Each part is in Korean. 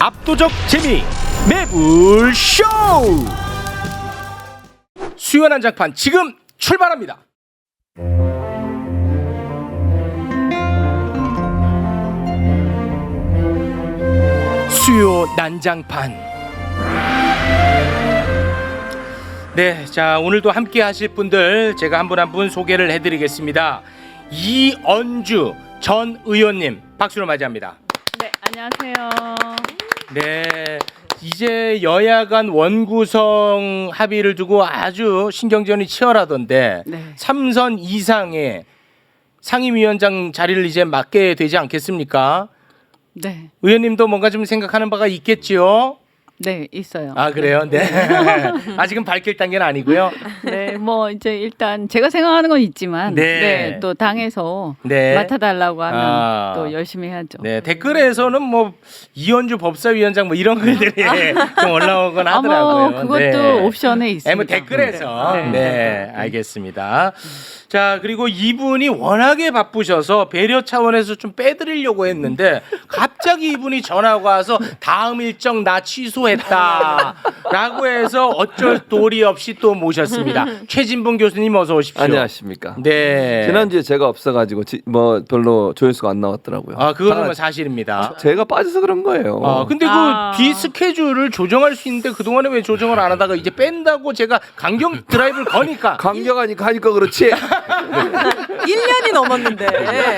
압도적 재미 매불쇼. 수요 난장판 지금 출발합니다. 수요 난장판. 네, 자 오늘도 함께 하실 분들 제가 한 분 한 분 소개를 해드리겠습니다. 이언주 전 의원님 박수로 맞이합니다. 네, 안녕하세요. 네, 이제 여야 간 원구성 합의를 두고 아주 신경전이 치열하던데 네. 3선 이상의 상임위원장 자리를 이제 맡게 되지 않겠습니까? 네, 의원님도 뭔가 좀 생각하는 바가 있겠지요? 네, 있어요. 아 그래요? 네. 아직은 밝힐 단계는 아니고요. 네, 뭐 이제 일단 제가 생각하는 건 있지만, 네. 네, 또 당에서 네. 맡아달라고 하면 아. 또 열심히 해야죠. 네, 댓글에서는 뭐 이현주 법사위원장 뭐 이런 글들이 좀 올라오곤 하더라고요. 아마 그것도 네. 옵션에 있습니다. 뭐 댓글에서 네. 네, 알겠습니다. 자, 그리고 이분이 워낙에 바쁘셔서 배려 차원에서 좀 빼드리려고 했는데 갑자기 이분이 전화가 와서 다음 일정 나 취소했다라고 해서 어쩔 도리 없이 또 모셨습니다. 최진봉 교수님 어서 오십시오. 안녕하십니까. 네. 지난주에 제가 없어가지고 뭐 별로 조회수가 안 나왔더라고요. 아, 그거는 뭐 사실입니다. 제가 빠져서 그런 거예요. 아, 근데 아. 그 비스케줄을 조정할 수 있는데 그동안에 왜 조정을 안 하다가 이제 뺀다고 제가 강경 드라이브를 거니까 강경하니까 하니까 그렇지. 1년이 넘었는데.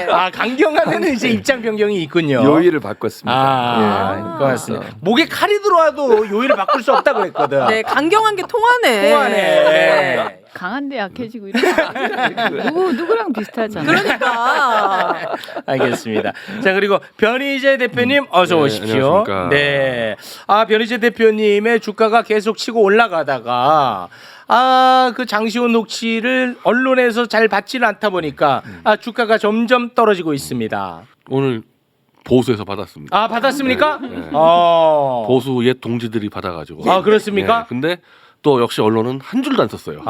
아, 강경하면 이제 입장 변경이 있군요. 요일을 바꿨습니다. 아, 고맙습니다. 목에 칼이 들어와도 요일을 바꿀 수 없다 그랬거든. 네, 강경한 게 통하네. 통하네. 네. 강한데 약해지고 이런 누구랑 비슷하잖아요. 그러니까. 알겠습니다. 자, 그리고 변희재 대표님 어서 네, 오십시오. 안녕하십니까. 네. 아, 변희재 대표님의 주가가 계속 치고 올라가다가 그 장시호 녹취를 언론에서 잘 받지는 않다 보니까 주가가 점점 떨어지고 있습니다. 오늘 보수에서 받았습니다. 아, 받았습니까? 네. 보수. 보수 옛 동지들이 받아가지고. 아, 그렇습니까? 네, 근데 또 역시 언론은 한 줄도 안 썼어요.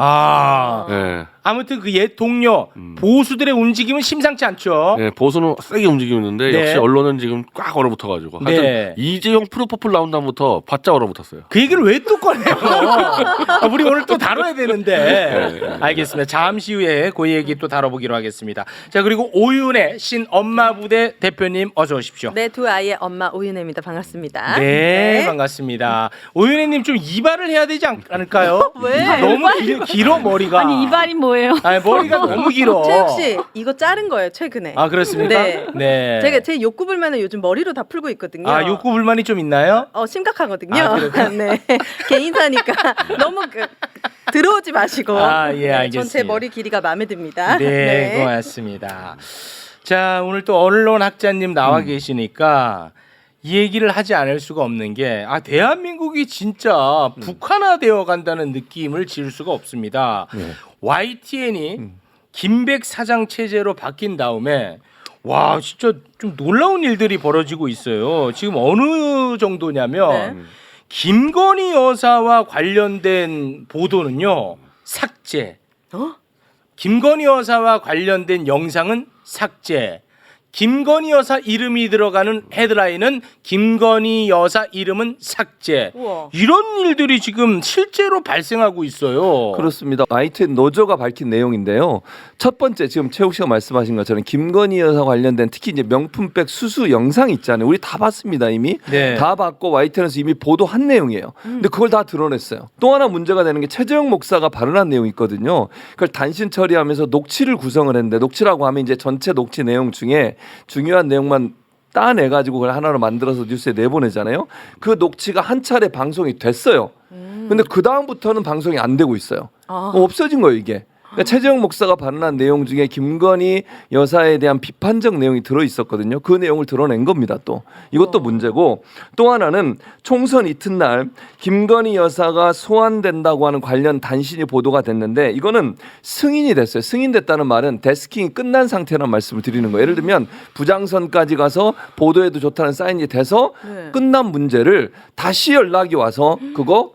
네. 아무튼 그 옛 동료 보수들의 움직임은 심상치 않죠. 네, 보수는 세게 움직이고 있는데 네. 역시 언론은 지금 꽉 얼어붙어가지고. 하여튼 네. 이재용 프로포폴 나온 다음부터 바짝 얼어붙었어요. 그 얘기를 왜 또 꺼내요? 우리 오늘 또 다뤄야 되는데. 알겠습니다. 잠시 후에 그 얘기 또 다뤄보기로 하겠습니다. 자, 그리고 오윤혜 신엄마부대 대표님 어서 오십시오. 네, 두 아이의 엄마 오윤혜입니다. 반갑습니다. 네, 반갑습니다. 오윤혜님 좀 이발을 해야 되지 않을까요? 왜? 너무 길어 머리가. 아니 이발이 뭐예요? 아니, 머리가 너무 길어. 최욱 씨, 이거 자른 거예요, 최근에. 아, 그렇습니까? 네. 네. 제가 제 욕구 불만을 요즘 머리로 다 풀고 있거든요. 아, 욕구 불만이 좀 있나요? 심각하거든요. 아, 그래요? 네. 개인사니까 너무 들어오지 마시고. 아, 예, 네, 알겠습니다. 전 제 머리 길이가 마음에 듭니다. 네, 고맙습니다. 자, 오늘 또 언론학자님 나와 계시니까 이 얘기를 하지 않을 수가 없는 게 대한민국이 진짜 북한화되어 간다는 느낌을 지울 수가 없습니다. YTN이 김백 사장 체제로 바뀐 다음에 와, 진짜 좀 놀라운 일들이 벌어지고 있어요. 지금 어느 정도냐면 네. 김건희 여사와 관련된 보도는요, 삭제. 김건희 여사와 관련된 영상은 삭제. 김건희 여사 이름이 들어가는 헤드라인은 김건희 여사 이름은 삭제. 우와. 이런 일들이 지금 실제로 발생하고 있어요. 그렇습니다. YTN 노조가 밝힌 내용인데요. 첫 번째 지금 최욱 씨가 말씀하신 것처럼 김건희 여사 관련된 특히 이제 명품백 수수 영상 있잖아요. 우리 다 봤습니다 이미. 네. 다 봤고 YTN에서 이미 보도한 내용이에요. 근데 그걸 다 드러냈어요. 또 하나 문제가 되는 게 최재형 목사가 발언한 내용이 있거든요. 그걸 단신 처리하면서 녹취를 구성을 했는데 녹취라고 하면 이제 전체 녹취 내용 중에 중요한 내용만 따내가지고 그걸 하나로 만들어서 뉴스에 내보내잖아요. 그 녹취가 한 차례 방송이 됐어요. 근데 그 다음부터는 방송이 안 되고 있어요. 없어진 거예요 이게. 그러니까 최재형 목사가 발언한 내용 중에 김건희 여사에 대한 비판적 내용이 들어 있었거든요. 그 내용을 드러낸 겁니다. 또 이것도 문제고, 또 하나는 총선 이튿날 김건희 여사가 소환된다고 하는 관련 단신이 보도가 됐는데 이거는 승인이 됐어요. 승인됐다는 말은 데스킹이 끝난 상태라는 말씀을 드리는 거예요. 예를 들면 부장선까지 가서 보도해도 좋다는 사인이 돼서 네. 끝난 문제를 다시 연락이 와서 그거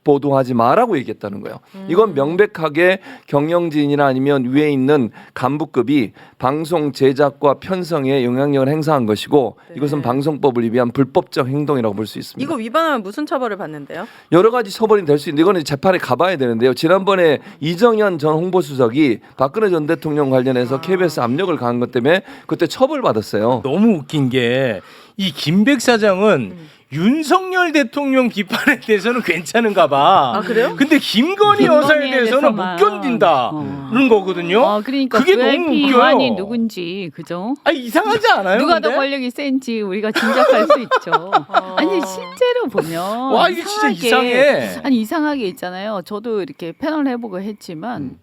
보도하지 마라고 얘기했다는 거예요. 이건 명백하게 경영진이나 아니면 위에 있는 간부급이 방송 제작과 편성에 영향력을 행사한 것이고 이것은 방송법을 위반 불법적 행동이라고 볼 수 있습니다. 이거 위반하면 무슨 처벌을 받는데요? 여러 가지 처벌이 될 수 있는데 이거는 재판에 가봐야 되는데요. 지난번에 이정현 전 홍보수석이 박근혜 전 대통령 관련해서 KBS 압력을 가한 것 때문에 그때 처벌받았어요. 너무 웃긴 게 이 김백 사장은 윤석열 대통령 비판에 대해서는 괜찮은가 봐. 아, 그래요? 근데 김건희 여사에 대해서는 못 견딘다는 거거든요. 그러니까 그게 너무 VIP 웃겨요. 환이 누군지 그죠? 아니 이상하지 않아요? 누가 근데? 더 권력이 센지 우리가 짐작할 수 있죠. 아니 실제로 보면 와 이게 진짜 이상해. 아니 이상하게 있잖아요. 저도 이렇게 패널 해보고 했지만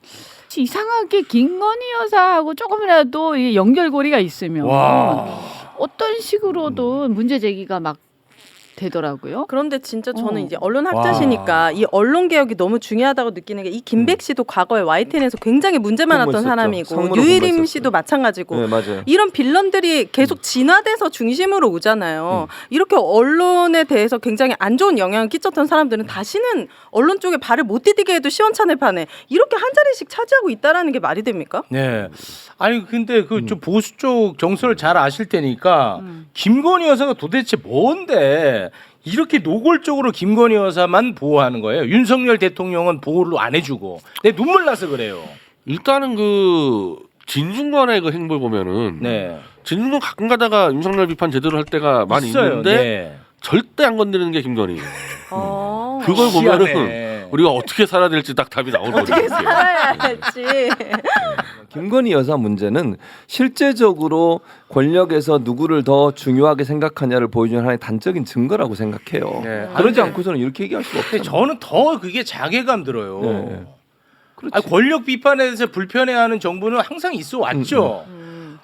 이상하게 김건희 여사하고 조금이라도 이 연결고리가 있으면 와. 어떤 식으로든 문제 제기가 막 되더라고요. 그런데 진짜 저는 어. 이제 언론 학자시니까 이 언론 개혁이 너무 중요하다고 느끼는 게 이 김백 씨도 과거에 YTN에서 굉장히 문제 많았던 공부했었죠. 사람이고 상무로 유일임 공부했었어요. 씨도 마찬가지고 네, 맞아요. 이런 빌런들이 계속 진화돼서 중심으로 오잖아요. 이렇게 언론에 대해서 굉장히 안 좋은 영향을 끼쳤던 사람들은 다시는 언론 쪽에 발을 못 디디게 해도 시원찮을 판에 이렇게 한 자리씩 차지하고 있다라는 게 말이 됩니까? 네. 아니 근데 그 좀 보수 쪽 정서를 잘 아실 테니까 김건희 여사가 도대체 뭔데 이렇게 노골적으로 김건희 여사만 보호하는 거예요. 윤석열 대통령은 보호를 안 해주고. 내 눈물 나서 그래요. 일단은 그 진중권의 그 행보를 보면은 네. 진중권 가끔 가다가 윤석열 비판 제대로 할 때가 많이 있어요. 있는데 네. 절대 안 건드리는 게 김건희예요. 그걸 희한해. 보면은 우리가 어떻게 살아야 될지 딱 답이 나오거든요. 어떻게 살아야 할지. 김건희 여사 문제는 실제적으로 권력에서 누구를 더 중요하게 생각하냐를 보여주는 하나의 단적인 증거라고 생각해요. 네. 그러지 아니, 않고서는 이렇게 얘기할 수가 근데 없어요. 저는 더 그게 자괴감 들어요. 네. 그렇지. 아니, 권력 비판에 대해서 불편해하는 정부는 항상 있어 왔죠.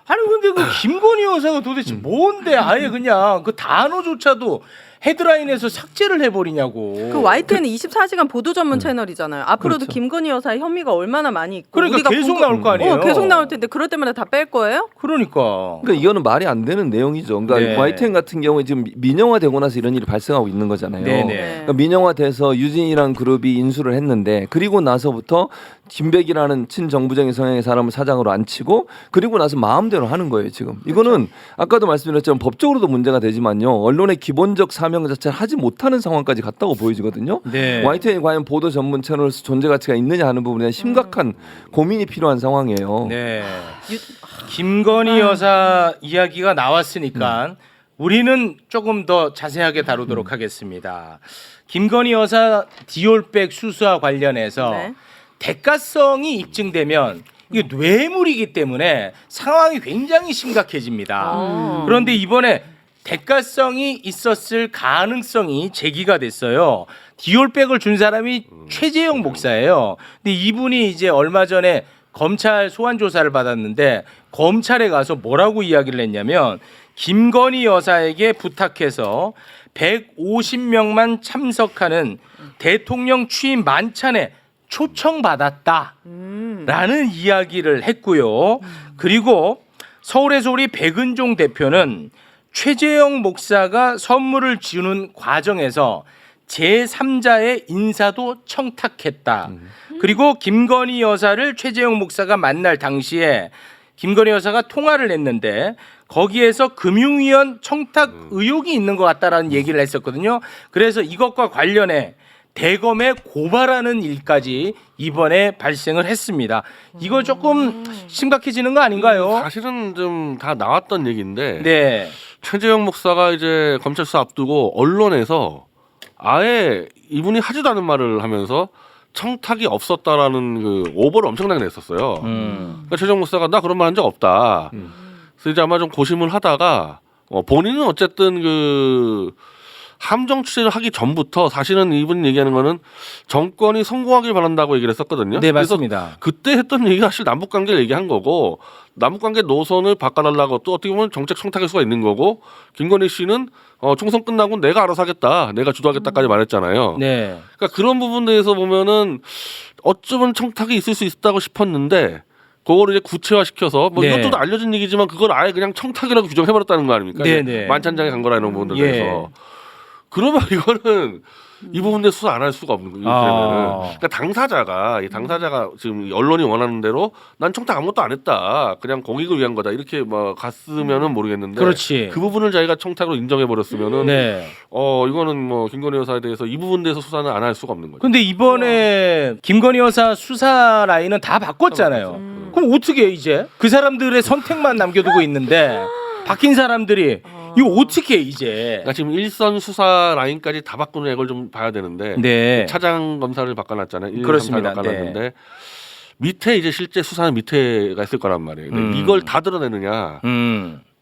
아니 근데 그 김건희 여사가 도대체 뭔데 아예 그냥 그 단어조차도 헤드라인에서 삭제를 해버리냐고. 그 YTN은 24시간 보도 전문 채널이잖아요. 앞으로도 그렇죠. 김건희 여사의 혐의가 얼마나 많이 있고 그러니까 우리가 계속 나올 거 아니에요. 계속 나올 텐데 그럴 때마다 다 뺄 거예요? 그러니까. 그러니까 이거는 말이 안 되는 내용이죠. 그러니까 네. YTN 같은 경우에 지금 민영화되고 나서 이런 일이 발생하고 있는 거잖아요. 네네. 그러니까 민영화돼서 유진이라는 그룹이 인수를 했는데 그리고 나서부터 김백이라는 친정부적인 성향의 사람을 사장으로 앉히고 그리고 나서 마음대로 하는 거예요 지금. 이거는 아까도 말씀드렸지만 법적으로도 문제가 되지만요. 언론의 기본적 사명 자체를 하지 못하는 상황까지 갔다고 보여지거든요. 네. YTN이 과연 보도 전문 채널로서 존재 가치가 있느냐 하는 부분에 대한 심각한 고민이 필요한 상황이에요. 네. 김건희 여사 이야기가 나왔으니까 우리는 조금 더 자세하게 다루도록 하겠습니다. 김건희 여사 디올백 수수와 관련해서 네. 대가성이 입증되면 이게 뇌물이기 때문에 상황이 굉장히 심각해집니다. 그런데 이번에 대가성이 있었을 가능성이 제기가 됐어요. 디올백을 준 사람이 최재형 목사예요. 근데 이분이 이제 얼마 전에 검찰 소환 조사를 받았는데 검찰에 가서 뭐라고 이야기를 했냐면 김건희 여사에게 부탁해서 150명만 참석하는 대통령 취임 만찬에 초청받았다라는 이야기를 했고요. 그리고 서울에서 우리 백은종 대표는 최재형 목사가 선물을 주는 과정에서 제3자의 인사도 청탁했다. 그리고 김건희 여사를 최재형 목사가 만날 당시에 김건희 여사가 통화를 했는데 거기에서 금융위원 청탁 의혹이 있는 것 같다라는 얘기를 했었거든요. 그래서 이것과 관련해 대검에 고발하는 일까지 이번에 발생을 했습니다. 이거 조금 심각해지는 거 아닌가요? 사실은 좀 다 나왔던 얘기인데 네. 최재형 목사가 이제 검찰 수사 앞두고 언론에서 아예 이분이 하지도 않은 말을 하면서 청탁이 없었다라는 그 오보를 엄청나게 냈었어요. 그러니까 최재형 목사가 나 그런 말 한 적 없다. 그래서 이제 아마 좀 고심을 하다가 본인은 어쨌든 그 함정 취재를 하기 전부터 사실은 이분 얘기하는 거는 정권이 성공하길 바란다고 얘기를 했었거든요. 네, 그래서 맞습니다. 그때 했던 얘기가 사실 남북관계를 얘기한 거고 남북관계 노선을 바꿔달라고 또 어떻게 보면 정책 청탁일 수가 있는 거고 김건희 씨는 총선 끝나고 내가 알아서 하겠다. 내가 주도하겠다까지 말했잖아요. 네. 그러니까 그런 부분에서 보면은 어쩌면 청탁이 있을 수 있다고 싶었는데 그거를 이제 구체화시켜서 뭐 네. 이것도 알려진 얘기지만 그걸 아예 그냥 청탁이라고 규정해버렸다는 거 아닙니까? 네, 네. 만찬장에 간 거라 이런 부분들 예. 대해서 그러면 이거는 이 부분에 수사 안 할 수가 없는 거예요. 그러니까 당사자가 지금 언론이 원하는 대로 난 청탁 아무것도 안 했다. 그냥 공익을 위한 거다. 이렇게 뭐 갔으면은 모르겠는데 그렇지. 그 부분을 자기가 청탁으로 인정해 버렸으면은 네. 이거는 뭐 김건희 여사에 대해서 이 부분에 대해서 수사는 안 할 수가 없는 거죠. 근데 이번에 김건희 여사 수사 라인은 다 바꿨잖아요. 그럼 어떻게 이제 그 사람들의 선택만 남겨두고 있는데 바뀐 사람들이 이거 어떻게 이제? 그러니까 지금 일선 수사 라인까지 다 바꾸는 이걸 좀 봐야 되는데 네. 차장 검사를 바꿔놨잖아요. 1, 그렇습니다. 3, 4를 바꿔놨는데 밑에 이제 실제 수사는 밑에가 있을 거란 말이에요. 근데 이걸 다 드러내느냐,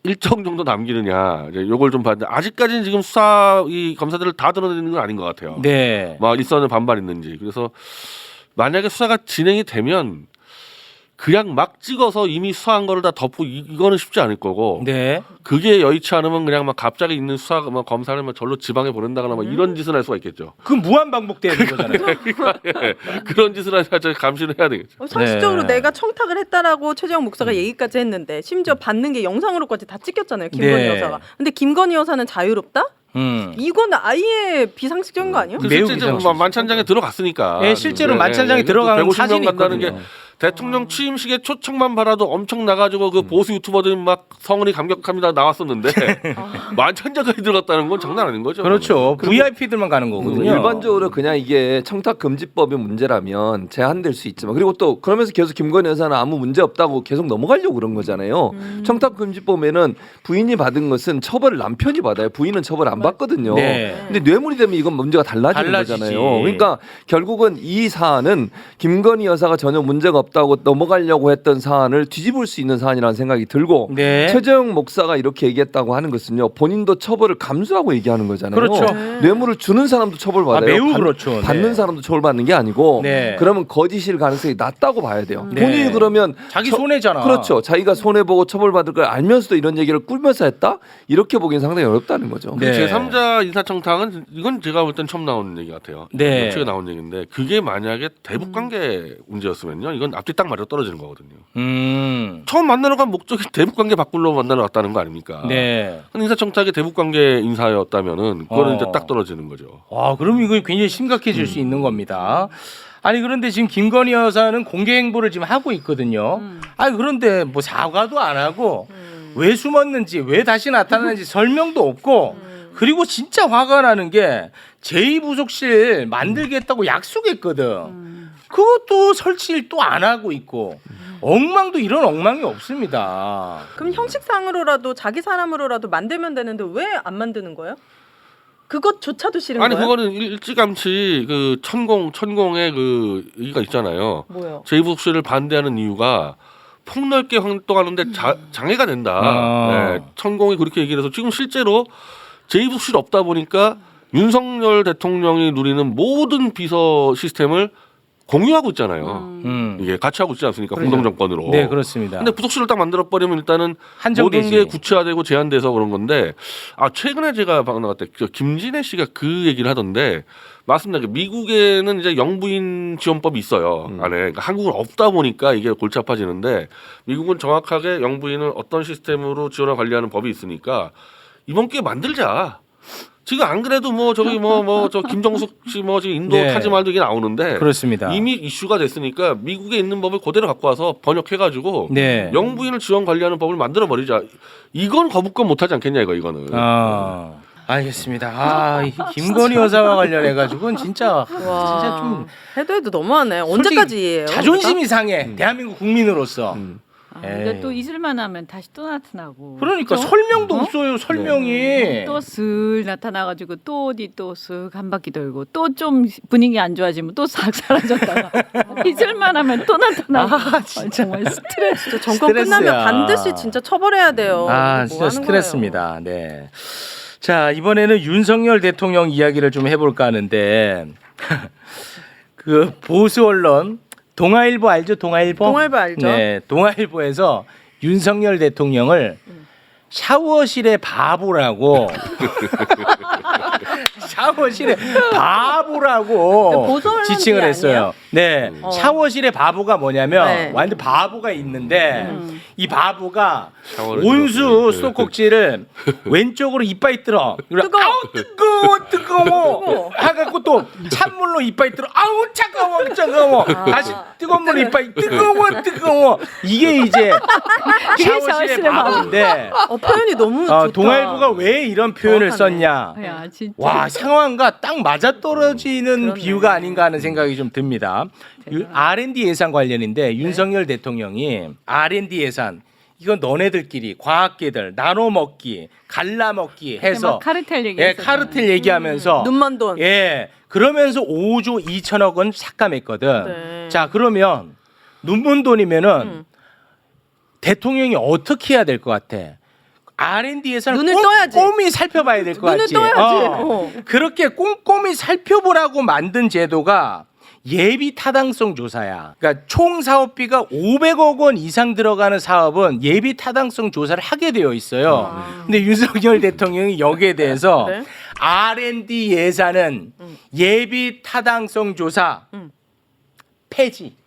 일정 정도 남기느냐, 이제 요걸 좀 봤는데 아직까지는 지금 수사 이 검사들을 다 드러내는 건 아닌 것 같아요. 네. 막 일선을 반발 있는지. 그래서 만약에 수사가 진행이 되면 그냥 막 찍어서 이미 수사한 거를 다 덮고 이거는 쉽지 않을 거고. 네. 그게 여의치 않으면 그냥 막 갑자기 있는 수사 막 검사를 막 절로 지방에 보낸다거나 막 이런 짓을 할 수가 있겠죠. 그럼 무한 반복되는 거잖아요. 예, 그런 짓을 하자 감시를 해야 되겠죠. 상식적으로 네. 내가 청탁을 했다라고 최재형 목사가 얘기까지 했는데 심지어 받는 게 영상으로까지 다 찍혔잖아요. 김건희 네. 여사가. 근데 김건희 여사는 자유롭다? 이건 아예 비상식적인 거 아니에요? 매우 실제 비상식이죠. 만찬장에 들어갔으니까. 예, 실제로 네, 만찬장에 들어가는 150명 사진이 간다는 있거든요. 게 대통령 취임식에 초청만 받아도 엄청 나가지고 그 보수 유튜버들 막 성은이 감격합니다 나왔었는데 만찬장까지 들어갔다는 건 장난 아닌 거죠. 그렇죠. VIP들만 가는 거거든요. 일반적으로 그냥 이게 청탁금지법의 문제라면 제한될 수 있지만 그리고 또 그러면서 계속 김건희 여사는 아무 문제 없다고 계속 넘어가려고 그런 거잖아요. 청탁금지법에는 부인이 받은 것은 처벌을 남편이 받아요. 부인은 처벌 안 받거든요. 네. 근데 뇌물이 되면 이건 문제가 달라지는 달라지지. 거잖아요. 그러니까 결국은 이 사안은 김건희 여사가 전혀 문제가 없다고 넘어가려고 했던 사안을 뒤집을 수 있는 사안이라는 생각이 들고 네. 최재형 목사가 이렇게 얘기했다고 하는 것은요. 본인도 처벌을 감수하고 얘기하는 거잖아요. 그렇죠. 뇌물을 주는 사람도 처벌받아요. 매우 그렇죠. 받는 네. 사람도 처벌받는 게 아니고 네. 그러면 거짓일 가능성이 낮다고 봐야 돼요. 네. 본인이 그러면 자기 손해잖아. 그렇죠. 자기가 손해보고 처벌받을 걸 알면서도 이런 얘기를 꾸면서 했다? 이렇게 보기엔 상당히 어렵다는 거죠. 네. 제3자 인사청탁은 이건 제가 볼 땐 처음 나온 얘기 같아요. 네. 최근에 나온 얘기인데 그게 만약에 대북관계 문제였으면요. 이건 앞뒤 딱 맞아 떨어지는 거거든요. 처음 만나러 간 목적이 대북관계 바꾸려고 만나러 갔다는 거 아닙니까? 네. 근데 인사청탁이 대북관계 인사였다면은 그거는 이제 딱 떨어지는 거죠. 와, 그럼 이거 굉장히 심각해질 수 있는 겁니다. 아니 그런데 지금 김건희 여사는 공개 행보를 지금 하고 있거든요. 아니 그런데 뭐 사과도 안 하고 왜 숨었는지 왜 다시 나타나는지 설명도 없고 그리고 진짜 화가 나는 게 제2부속실 만들겠다고 약속했거든. 그것도 설치를 또 안 하고 있고 엉망도 이런 엉망이 없습니다. 그럼 형식상으로라도 자기 사람으로라도 만들면 되는데 왜 안 만드는 거예요? 그것조차도 싫은 아니 거예요? 그거는 일찌감치 그 천공의 그 얘기가 있잖아요. 뭐요? 제2부속실을 반대하는 이유가 폭넓게 활동하는데 장애가 된다. 네, 천공이 그렇게 얘기를 해서 지금 실제로 제2부속실 없다 보니까 윤석열 대통령이 누리는 모든 비서 시스템을 공유하고 있잖아요. 이게 같이 하고 있지 않습니까? 공동정권으로. 네, 그렇습니다. 근데 부속실을 딱 만들어 버리면 일단은 한정되지. 모든 게 구체화되고 제한돼서 그런 건데 최근에 제가 방금 나갔을 때 김진애 씨가 그 얘기를 하던데 맞습니다. 미국에는 이제 영부인 지원법이 있어요. 안에 그러니까 한국은 없다 보니까 이게 골치 아파지는데 미국은 정확하게 영부인을 어떤 시스템으로 지원을 관리하는 법이 있으니까 이번 기회에 만들자. 지금 안 그래도 뭐 저기 저 김정숙 씨 뭐 지금 인도 네. 타지 말도 이게 나오는데 그렇습니다. 이미 이슈가 됐으니까 미국에 있는 법을 그대로 갖고 와서 번역해가지고 네. 영부인을 지원 관리하는 법을 만들어 버리자. 이건 거부권 못하지 않겠냐 이거는. 알겠습니다. 이 김건희 여사와 관련해 가지고는 진짜 좀 해도 너무하네. 솔직히 언제까지예요? 자존심이 상해. 대한민국 국민으로서. 근데 또 있을만 하면 다시 또 나타나고. 그러니까 그죠? 설명도 없어요. 설명이. 또 슬 나타나가지고 또 어디 또 쓱 한 바퀴 돌고 또 좀 분위기 안 좋아지면 또 싹 사라졌다가 있을만 하면 또 나타나고. 진짜. 정말 스트레스. 진짜 정권 스트레스야. 끝나면 반드시 진짜 처벌해야 돼요. 뭐 진짜 하는 스트레스입니다. 네. 자, 이번에는 윤석열 대통령 이야기를 좀 해볼까 하는데 그 보수 언론 동아일보 알죠? 동아일보? 동아일보 알죠? 네, 동아일보에서 윤석열 대통령을 샤워실의 바보라고 샤워실에 바보라고 보솔한 지칭을 게 했어요. 네, 샤워실에 바보가 뭐냐면 네. 완전 바보가 있는데 이 바보가 샤워를 온수 들었어요. 수도꼭지를 왼쪽으로 이빨 들어. 그래, 뜨거워. 아우 뜨거워. 해갖고 또 찬물로 이빨 들어. 아우 차가워. 다시 뜨거운 물로 이빨 뜨거워. 이게 이제 샤워실의 샤워실의 바보인데 표현이 너무 좋다. 동아일보가 왜 이런 표현을 정확하네. 썼냐? 야 진짜. 와 상황과 딱 맞아떨어지는 그러네. 비유가 아닌가 하는 생각이 좀 듭니다. R&D 예산 관련인데 윤석열 대통령이 R&D 예산 이건 너네들끼리 과학계들 나눠 먹기, 갈라 먹기 해서 막 카르텔 예, 얘기했어요. 카르텔 얘기하면서 눈먼 돈. 예, 그러면서 5조 2천억 원 삭감했거든. 네. 자, 그러면 눈먼 돈이면은 대통령이 어떻게 해야 될 것 같아? R&D 예산을 눈을 떠야지. 꼼꼼히 살펴봐야 될 것 눈을 같지. 떠야지. 그렇게 꼼꼼히 살펴보라고 만든 제도가 예비 타당성 조사야. 그러니까 총 사업비가 500억 원 이상 들어가는 사업은 예비 타당성 조사를 하게 되어 있어요. 근데 윤석열 대통령이 여기에 대해서 네. R&D 예산은 예비 타당성 조사 폐지.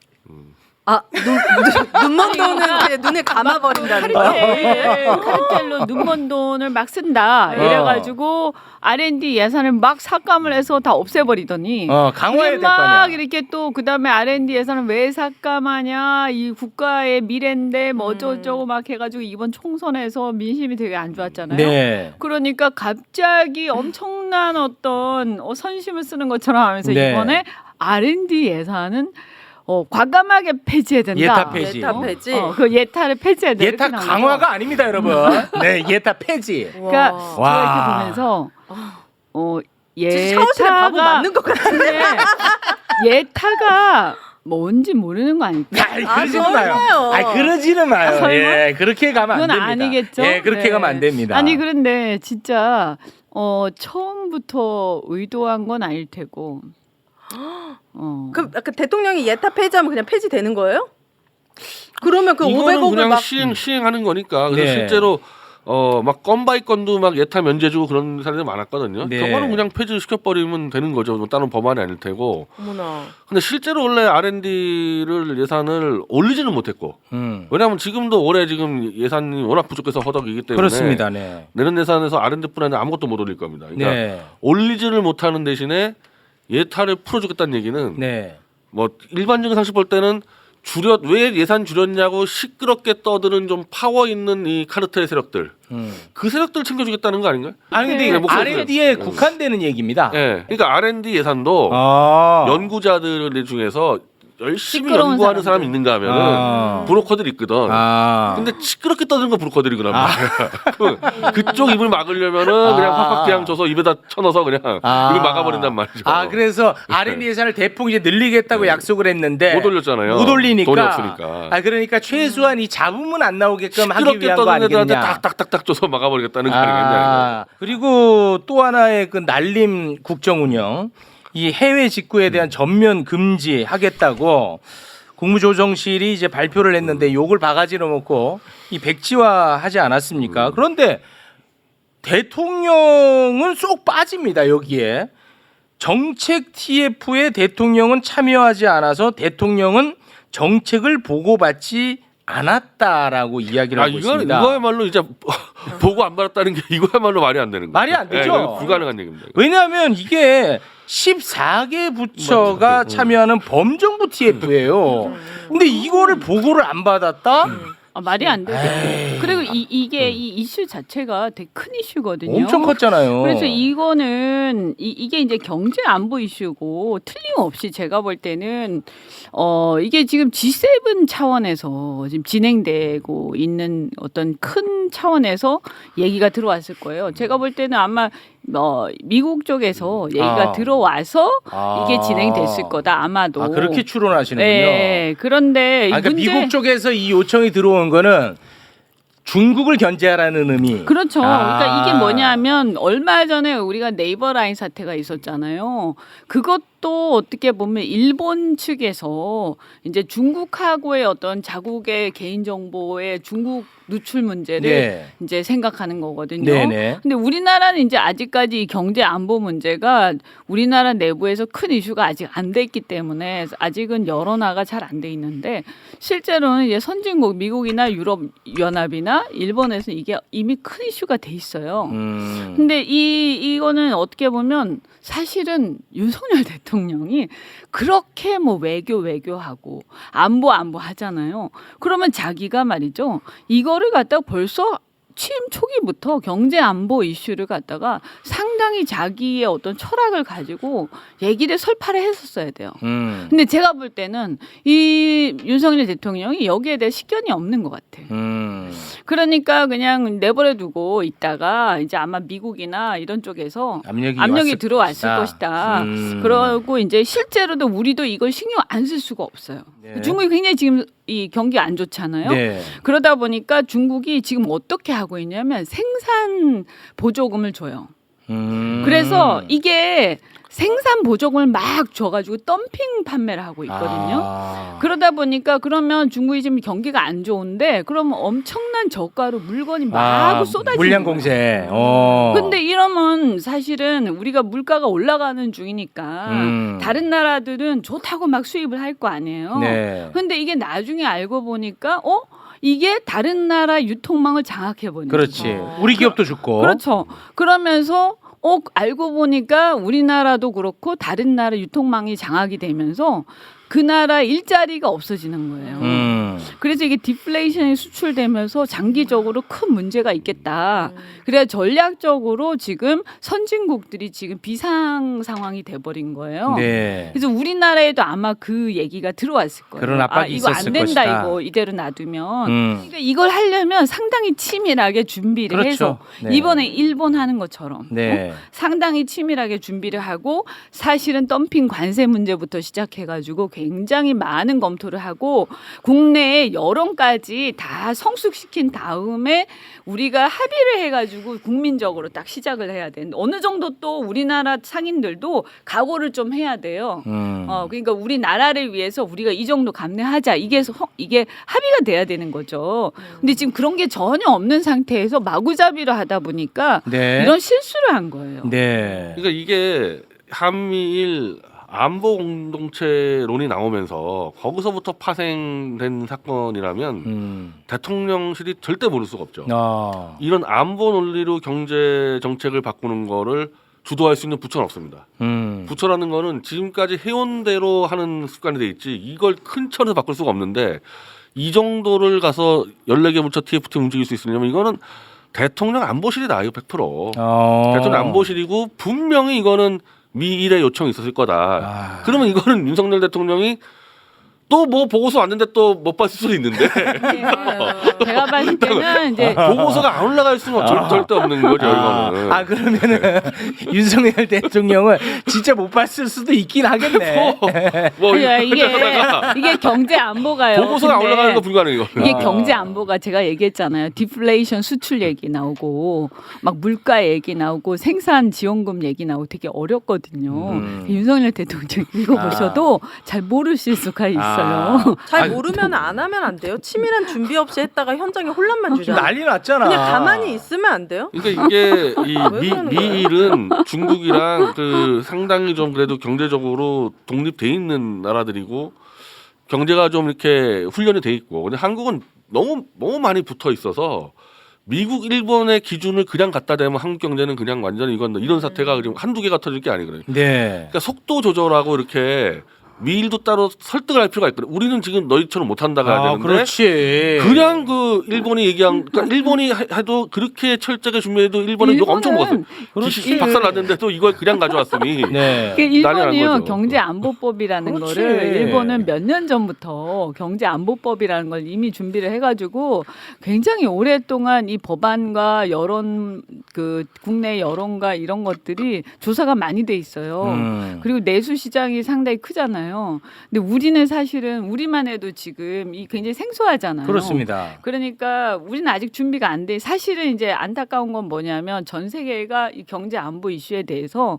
눈먼 돈은 그냥 눈을 감아버린다는 거. 카르텔로 눈먼 돈을 막 쓴다. 이래가지고 R&D 예산을 막 삭감을 해서 다 없애버리더니 강화해야 이게 될 거 아니야. 막 이렇게 또 그다음에 R&D 예산을 왜 삭감하냐 이 국가의 미래인데 뭐 어쩌고 막 해가지고 이번 총선에서 민심이 되게 안 좋았잖아요. 네. 그러니까 갑자기 엄청난 어떤 선심을 쓰는 것처럼 하면서 네. 이번에 R&D 예산은 과감하게 폐지해야 된다. 예타 폐지. 예타 폐지. 그 예타를 폐지해야 돼. 예타 이렇게 나오죠. 강화가 아닙니다, 여러분. 네, 예타 폐지. 그러니까 와. 제가 이렇게 보면서 진짜 샤워실에 바보 맞는 것 같은데. 예타가 뭔지 모르는 거 아닐까? 그러지는 마요. 설마요. 그러지는 마요. 설마? 예, 그렇게 가면 안 그건 됩니다. 아니겠죠? 예, 그렇게 네. 가면 안 됩니다. 아니 그런데 진짜 처음부터 의도한 건 아닐 테고. 그 아까 대통령이 예타 폐지하면 그냥 폐지되는 거예요? 그러면 그 이거는 500억을 그냥 막 시행하는 거니까. 그래서 네. 실제로 막 건바이 건도 막 예타 면제 주고 그런 사람들이 많았거든요. 네. 저거는 그냥 폐지시켜 버리면 되는 거죠. 뭐 다른 법안이 아닐 테고. 어머나. 근데 실제로 원래 R&D를 예산을 올리지는 못했고. 왜냐하면 지금도 올해 지금 예산이 워낙 부족해서 허덕이기 때문에 그렇습니다. 네. 내년 예산에서 R&D뿐 아니라 아무것도 못 올릴 겁니다. 그러니까 네. 올리지를 못하는 대신에 예타를 풀어주겠다는 얘기는 네. 뭐 일반적인 상식 볼 때는 왜 예산 줄였냐고 시끄럽게 떠드는 좀 파워 있는 이 카르텔 세력들 그 세력들 챙겨주겠다는 거 아닌가요? 아니 근데 네, 목소리 R&D에 들어요. 국한되는 얘기입니다. 네, 그러니까 R&D 예산도 아. 연구자들 중에서 열심히 시끄러운 연구하는 사람이 사람들. 있는가 하면은 아. 브로커들이 있거든. 아. 근데 시끄럽게 떠드는 건 브로커들이구나. 그쪽 입을 막으려면은 그냥 확확 그냥 줘서 입에다 쳐넣어서 그냥 입을 막아버린단 말이죠. 그래서 R&D 예산을 대폭 이제 늘리겠다고 약속을 했는데 못 올렸잖아요. 못 올리니까. 돈이 없으니까. 그러니까 최소한 이 잡음은 안 나오게끔 하기 시끄럽게 위한 거 떠드는 애들한테 아니겠냐. 딱딱딱딱 줘서 막아버리겠다는 거 아니겠냐. 그리고 또 하나의 그 날림 국정 운영, 이 해외 직구에 대한 전면 금지하겠다고 국무조정실이 이제 발표를 했는데 욕을 바가지로 먹고 이 백지화하지 않았습니까? 그런데 대통령은 쏙 빠집니다 여기에. 정책 TF에 대통령은 참여하지 않아서 대통령은 정책을 보고받지 않았다라고 이야기를 하고 있습니다. 이거야말로 이제 보고 안 받았다는 게 이거야말로 말이 안 되는 거예요. 말이 안 되죠. 이거 불가능한 얘기입니다. 왜냐하면 이게 14개 부처가 참여하는 범정부 TF예요. 근데 이거를 보고를 안 받았다? 말이 안 되죠. 그리고 이게 이 이슈 자체가 되게 큰 이슈거든요. 엄청 컸잖아요. 그래서 이거는 이게 이제 경제 안보 이슈고 틀림없이 제가 볼 때는 이게 지금 G7 차원에서 지금 진행되고 있는 어떤 큰 차원에서 얘기가 들어왔을 거예요. 제가 볼 때는 아마 미국 쪽에서 얘기가 들어와서 이게 진행됐을 거다 아마도. 그렇게 추론하시는군요. 네. 그런데 그러니까 미국 쪽에서 이 요청이 들어온 거는 중국을 견제하라는 의미. 그렇죠. 그러니까 이게 뭐냐면 얼마 전에 우리가 네이버 라인 사태가 있었잖아요. 그것 또 어떻게 보면 일본 측에서 이제 중국하고의 어떤 자국의 개인 정보의 중국 누출 문제를 네. 이제 생각하는 거거든요. 네네. 근데 우리나라는 이제 아직까지 이 경제 안보 문제가 우리나라 내부에서 큰 이슈가 아직 안 돼 있기 때문에 아직은 여론화가 잘 안 돼 있는데 실제로는 이제 선진국 미국이나 유럽 연합이나 일본에서 이게 이미 큰 이슈가 돼 있어요. 근데 이거는 어떻게 보면 사실은 윤석열 대통령이 그렇게 뭐 외교하고 안보 하잖아요. 그러면 자기가 말이죠. 이거를 갖다가 벌써 취임 초기부터 경제 안보 이슈를 갖다가 상당히 자기의 어떤 철학을 가지고 얘기를 설파를 했었어야 돼요. 근데 제가 볼 때는 이 윤석열 대통령이 여기에 대해 식견이 없는 것 같아. 그러니까 그냥 내버려 두고 있다가 이제 아마 미국이나 이런 쪽에서 압력이 들어왔을 것이다. 그러고 이제 실제로도 우리도 이걸 신경 안 쓸 수가 없어요. 네. 중국이 굉장히 지금 이 경기 안 좋잖아요. 네. 그러다 보니까 중국이 지금 어떻게 하고 있냐면 생산 보조금을 줘요. 그래서 이게 생산 보조금을 막 줘가지고 덤핑 판매를 하고 있거든요. 그러다 보니까 그러면 중국이 지금 경기가 안 좋은데 그러면 엄청난 저가로 물건이 막 쏟아지는 물량 거예요. 공세. 근데 이러면 사실은 우리가 물가가 올라가는 중이니까 다른 나라들은 좋다고 막 수입을 할 거 아니에요. 네. 근데 이게 나중에 알고 보니까 이게 다른 나라 유통망을 장악해 버리는 그렇지. 우리 기업도 죽고. 그렇죠. 그러면서 알고 보니까 우리나라도 그렇고 다른 나라 유통망이 장악이 되면서 그 나라 일자리가 없어지는 거예요. 그래서 이게 디플레이션이 수출되면서 장기적으로 큰 문제가 있겠다. 그래야 전략적으로 지금 선진국들이 지금 비상 상황이 돼버린 거예요. 네. 그래서 우리나라에도 아마 그 얘기가 들어왔을 거예요. 그런 압박이 이거 있었을 안 된다 것이다. 이거 이대로 놔두면. 그러니까 이걸 하려면 상당히 치밀하게 준비를 그렇죠. 해서 네. 이번에 일본 하는 것처럼 네. 상당히 치밀하게 준비를 하고 사실은 덤핑 관세 문제부터 시작해가지고 굉장히 많은 검토를 하고 국내의 여론까지 다 성숙시킨 다음에 우리가 합의를 해가지고 국민적으로 딱 시작을 해야 되는데 어느 정도 또 우리나라 상인들도 각오를 좀 해야 돼요. 그러니까 우리나라를 위해서 우리가 이 정도 감내하자 이게 합의가 돼야 되는 거죠. 근데 지금 그런 게 전혀 없는 상태에서 마구잡이로 하다 보니까 네. 이런 실수를 한 거예요. 네. 그러니까 이게 한미일 안보 공동체론이 나오면서 거기서부터 파생된 사건이라면 대통령실이 절대 모를 수가 없죠. 이런 안보 논리로 경제 정책을 바꾸는 거를 주도할 수 있는 부처는 없습니다. 부처라는 거는 지금까지 해온 대로 하는 습관이 돼 있지 이걸 큰 천에서 바꿀 수가 없는데 이 정도를 가서 14개 부처 TFT 움직일 수 있으려면 이거는 대통령 안보실이다. 이거 100%. 대통령 안보실이고 분명히 이거는 미일의 요청이 있었을 거다. 그러면 이거는 윤석열 대통령이 또 뭐 보고서 왔는데 또 못 봤을 수도 있는데 제가 봤을 때는 이제 보고서가 안 올라갈 수는 절대 없는 거죠. 이거는. 그러면은 윤석열 대통령을 진짜 못 봤을 수도 있긴 하겠네. 이게 경제 안보가요. 보고서가 안 근데 올라가는 거 불가능해요. 이게 경제 안보가 제가 얘기했잖아요. 디플레이션 수출 얘기 나오고 막 물가 얘기 나오고 생산 지원금 얘기 나오고 되게 어렵거든요. 윤석열 대통령 읽어보셔도 잘 모르실 수가 있어요. 잘 모르면 안 하면 안 돼요. 치밀한 준비 없이 했다가 현장에 혼란만 주잖아요. 난리 났잖아. 그냥 가만히 있으면 안 돼요? 그러니까 이게 왜 그러는 미일은 중국이랑 그 상당히 좀 그래도 경제적으로 독립돼 있는 나라들이고 경제가 좀 이렇게 훈련이 돼 있고 근데 한국은 너무 많이 붙어 있어서 미국, 일본의 기준을 그냥 갖다 대면 한국 경제는 그냥 완전히 이런 사태가 지금 한두 개가 터질 게 아니거든요. 네. 그러니까 속도 조절하고 이렇게 미일도 따로 설득을 할 필요가 있거든요. 우리는 지금 너희처럼 못한다가 해야 되는데 그렇지. 그냥 그 일본이 얘기한 그러니까 일본이 해도 그렇게 철저하게 준비해도 일본은 욕 엄청 먹었어요. 그렇지. 박살 났는데도 이걸 그냥 가져왔으니 네. 일본이요 거죠. 경제 안보법이라는 그렇지. 거를 일본은 몇 년 전부터 경제 안보법이라는 걸 이미 준비를 해가지고 굉장히 오랫동안 이 법안과 여론 그 국내 여론과 이런 것들이 조사가 많이 돼 있어요. 그리고 내수 시장이 상당히 크잖아요. 많아요. 근데 우리는 사실은 우리만 해도 지금 이 굉장히 생소하잖아요. 그렇습니다. 그러니까 우리는 아직 준비가 안 돼. 사실은 이제 안타까운 건 뭐냐면 전 세계가 이 경제 안보 이슈에 대해서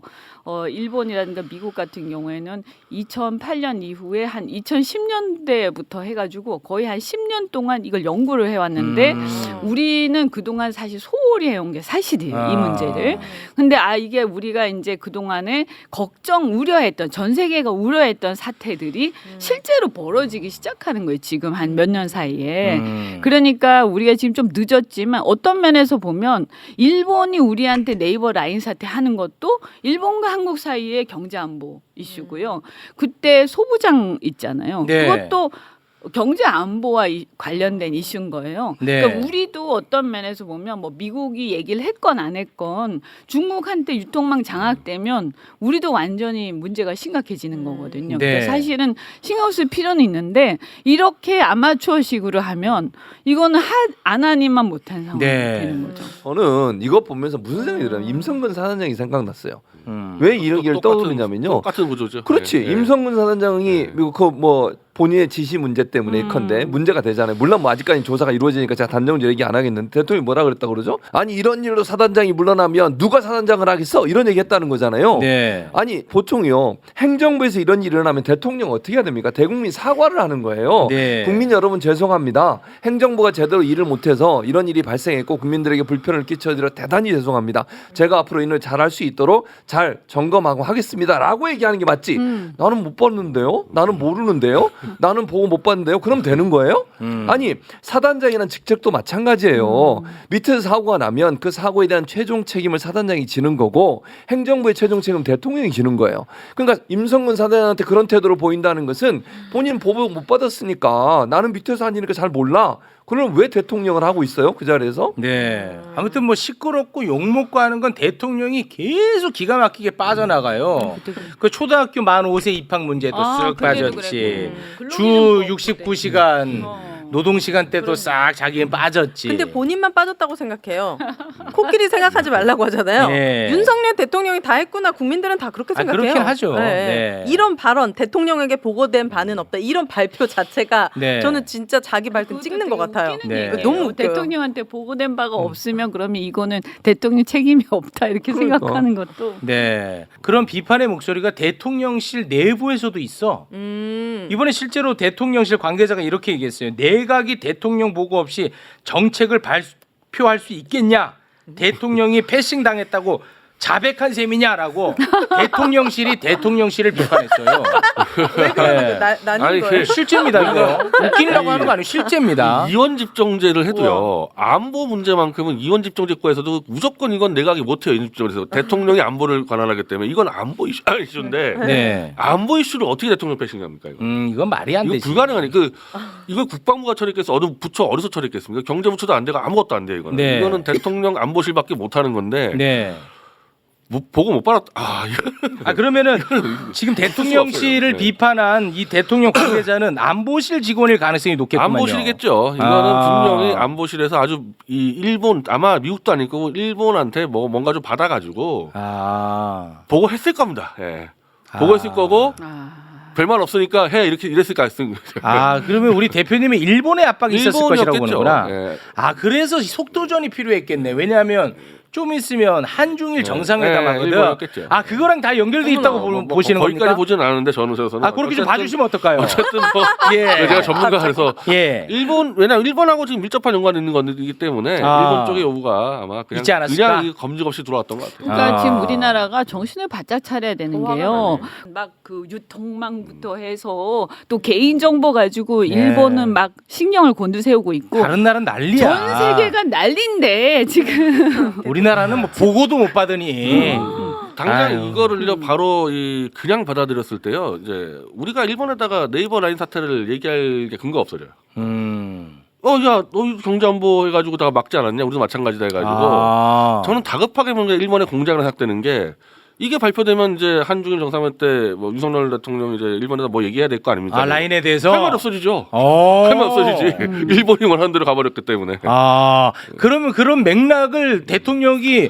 일본이라든가 미국 같은 경우에는 2008년 이후에 한 2010년대부터 해가지고 거의 한 10년 동안 이걸 연구를 해왔는데 우리는 그동안 사실 소홀히 해온 게 사실이에요. 이 문제를. 근데 이게 우리가 이제 그동안에 우려했던 전 세계가 우려했던 사태들이 실제로 벌어지기 시작하는 거예요. 지금 한 몇 년 사이에. 그러니까 우리가 지금 좀 늦었지만 어떤 면에서 보면 일본이 우리한테 네이버 라인 사태 하는 것도 일본과 한국 사이의 경제안보 이슈고요. 그때 소부장 있잖아요. 네. 그것도 경제 안보와 관련된 이슈인 거예요. 네. 그러니까 우리도 어떤 면에서 보면 뭐 미국이 얘기를 했건 안 했건 중국한테 유통망 장악되면 우리도 완전히 문제가 심각해지는 거거든요. 네. 그러니까 사실은 신경 쓸 필요는 있는데 이렇게 아마추어식으로 하면 이거는 안 하니만 못한 상황이 네. 되는 거죠. 저는 이거 보면서 무슨 생각이 들어요? 임성근 사단장이 생각났어요. 왜 이런 얘기를 떠오르냐면요. 똑같은 구조죠. 그렇지. 예, 예. 임성근 사단장이 그 본인의 지시 문제 때문에 컨대 문제가 되잖아요. 물론 뭐 아직까지 조사가 이루어지니까 제가 단정적으로 얘기 안 하겠는데 대통령이 뭐라 그랬다고 그러죠? 아니 이런 일로 사단장이 물러나면 누가 사단장을 하겠어? 이런 얘기 했다는 거잖아요. 네. 아니 보통요. 행정부에서 이런 일이 일어나면 대통령 어떻게 해야 됩니까? 대국민 사과를 하는 거예요. 네. 국민 여러분 죄송합니다. 행정부가 제대로 일을 못해서 이런 일이 발생했고 국민들에게 불편을 끼쳐드려 대단히 죄송합니다. 제가 앞으로 일을 잘할 수 있도록 잘 점검하고 하겠습니다.라고 얘기하는 게 맞지. 나는 못 봤는데요. 나는 모르는데요. 나는 보고 못 봤는데요. 그럼 되는 거예요? 아니 사단장이란 직책도 마찬가지예요. 밑에서 사고가 나면 그 사고에 대한 최종 책임을 사단장이 지는 거고 행정부의 최종 책임 대통령이 지는 거예요. 그러니까 임성근 사단장한테 그런 태도로 보인다는 것은 본인 보복 못 받았으니까 나는 밑에서 하니까 잘 몰라. 그럼 왜 대통령을 하고 있어요? 그 자리에서? 네. 아무튼 뭐 시끄럽고 욕먹고 하는 건 대통령이 계속 기가 막히게 빠져나가요. 그 초등학교 만 5세 입학 문제도 쓱 그때도 빠졌지. 그랬고. 주 근로기준법 69시간 노동 시간 때도 싹 자기는 빠졌지. 근데 본인만 빠졌다고 생각해요. 코끼리 생각하지 말라고 하잖아요. 네. 윤석열 대통령이 다 했구나. 국민들은 다 그렇게 생각해요. 그렇긴 하죠. 네. 네. 이런 발언 대통령에게 보고된 바는 없다. 이런 발표 자체가 네. 저는 진짜 자기 발등 찍는 것 같아요. 네. 너무 웃겨요. 대통령한테 보고된 바가 없으면 그러면 이거는 대통령 책임이 없다 이렇게 생각하는 것도 네. 그런 비판의 목소리가 대통령실 내부에서도 있어. 이번에 실제로 대통령실 관계자가 이렇게 얘기했어요. 내각이 대통령 보고 없이 정책을 발표할 수 있겠냐? 대통령이 패싱 당했다고 자백한 셈이냐라고 대통령실이 대통령실을 비판했어요. 왜 그러는 거예요? 나뉜 아니, 거예요? 실제입니다. 이거 웃기려고 하는 거 아니에요. 실제입니다. 이원 집정제를 해도요. 안보 문제만큼은 이원 집정제과에서도 무조건 이건 내각이 못해요. 이원 집정제에서 대통령이 안보를 관할하기 때문에 이건 안보 이슈인데 네. 안보 이슈를 어떻게 대통령 패싱합니까? 이거? 이건 말이 안 이거 되지. 불가능하니 이걸 국방부가 처리했겠어. 어느 부처 어디서 처리했겠습니까? 경제부처도 안 되고 아무것도 안 돼요. 이거는. 네. 이거는 대통령 안보실밖에 못 하는 건데 네. 보고 못 받았. 그러면은 지금 대통령실을 네. 비판한 이 대통령 관계자는 안보실 직원일 가능성이 높겠군요. 안보실이겠죠. 이거는 분명히 안보실에서 아주 이 일본 아마 미국도 아니고 일본한테 뭔가 좀 받아가지고 보고했을 겁니다. 예. 보고했을 거고 별말 없으니까 해 이렇게 이랬을 가능성이. 그러면 우리 대표님이 일본의 압박이 있었을 것이라고 일본이었겠죠. 보는구나. 예. 그래서 속도전이 필요했겠네. 왜냐하면 좀 있으면 한중일 정상회담하거든. 일본이었겠죠. 그거랑 다 연결돼 있다고 보시는 거기까지 겁니까? 보지는 않았는데 저는 그렇게 좀 봐주시면 어떨까요? 어쨌든 예. 제가 전문가라서 예. 왜냐면 일본하고 지금 밀접한 연관이 있는 거기 때문에 일본 쪽의 요구가 아마 그냥 있지 않았을까? 그냥 검증 없이 들어왔던 것 같아요. 그러니까 지금 우리나라가 정신을 바짝 차려야 되는 화가 게요. 막 그 유통망부터 해서 또 개인 정보 가지고 일본은 막 신경을 곤두세우고 있고 다른 나라는 난리야. 전 세계가 난리인데 지금 우리나라는 뭐 보고도 못 받으니. 당장 아유. 이거를 바로 그냥 받아들였을 때요. 이제 우리가 일본에다가 네이버 라인 사태를 얘기할 게 근거 없어져요. 야, 너 경제안보 해가지고 다 막지 않았냐? 우리도 마찬가지다 해가지고. 저는 다급하게 먼저 일본의 공작을 생각되는 게 이게 발표되면 이제 한중일 정상회 때 뭐 윤석열 대통령 이제 일본에다 뭐 얘기해야 될 거 아닙니까? 라인에 대해서 할 말 없어지죠. 할 말 없어지지. 일본이 원하는 대로 가버렸기 때문에. 그러면 그런 맥락을 대통령이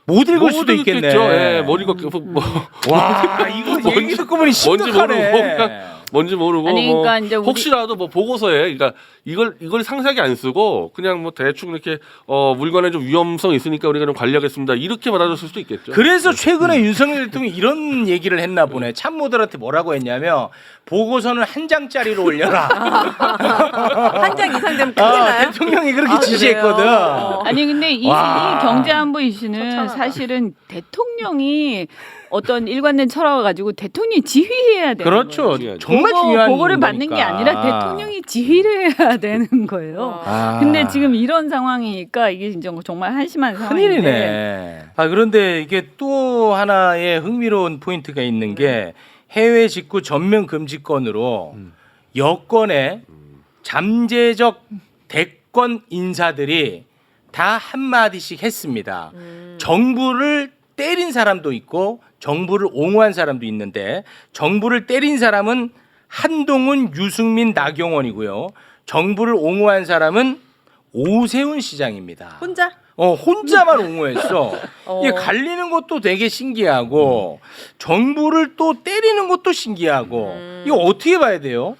못 읽을 수도 있겠네. 예, 못 읽었. 와, 이거 얘기 듣고 보니 심각하네. 뭔지 모르고 아니, 뭐 그러니까 이제 우리- 혹시라도 뭐 보고서에 그러니까 이걸 상세하게 안 쓰고 그냥 뭐 대충 이렇게 물건에 좀 위험성 있으니까 우리가 좀 관리하겠습니다 이렇게 받아줬을 수도 있겠죠. 그래서 최근에 윤석열 대통령이 이런 얘기를 했나 보네. 참모들한테 뭐라고 했냐면 보고서는 한 장짜리로 올려라. 한 장 이상 되면 큰일 나요? 대통령이 그렇게 아, 지시했거든. 그래요? 아니 근데 이 와. 경제안보 이슈는 처참하다. 사실은 대통령이 어떤 일관된 철학을 가지고 대통령이 지휘해야 되는 그렇죠. 거예요. 정말 중요한 보고를 받는 게 거니까. 아니라 대통령이 지휘를 해야 되는 거예요. 아. 근데 지금 이런 상황이니까 이게 진짜 정말 한심한 상황인데. 큰일이네. 아 그런데 이게 또 하나의 흥미로운 포인트가 있는 게 해외 직구 전면 금지권으로 여권의 잠재적 대권 인사들이 다 한마디씩 했습니다. 정부를 때린 사람도 있고 정부를 옹호한 사람도 있는데 정부를 때린 사람은 한동훈, 유승민, 나경원이고요. 정부를 옹호한 사람은 오세훈 시장입니다. 혼자? 혼자만 옹호했어. 어. 이게 갈리는 것도 되게 신기하고 정부를 또 때리는 것도 신기하고 이거 어떻게 봐야 돼요?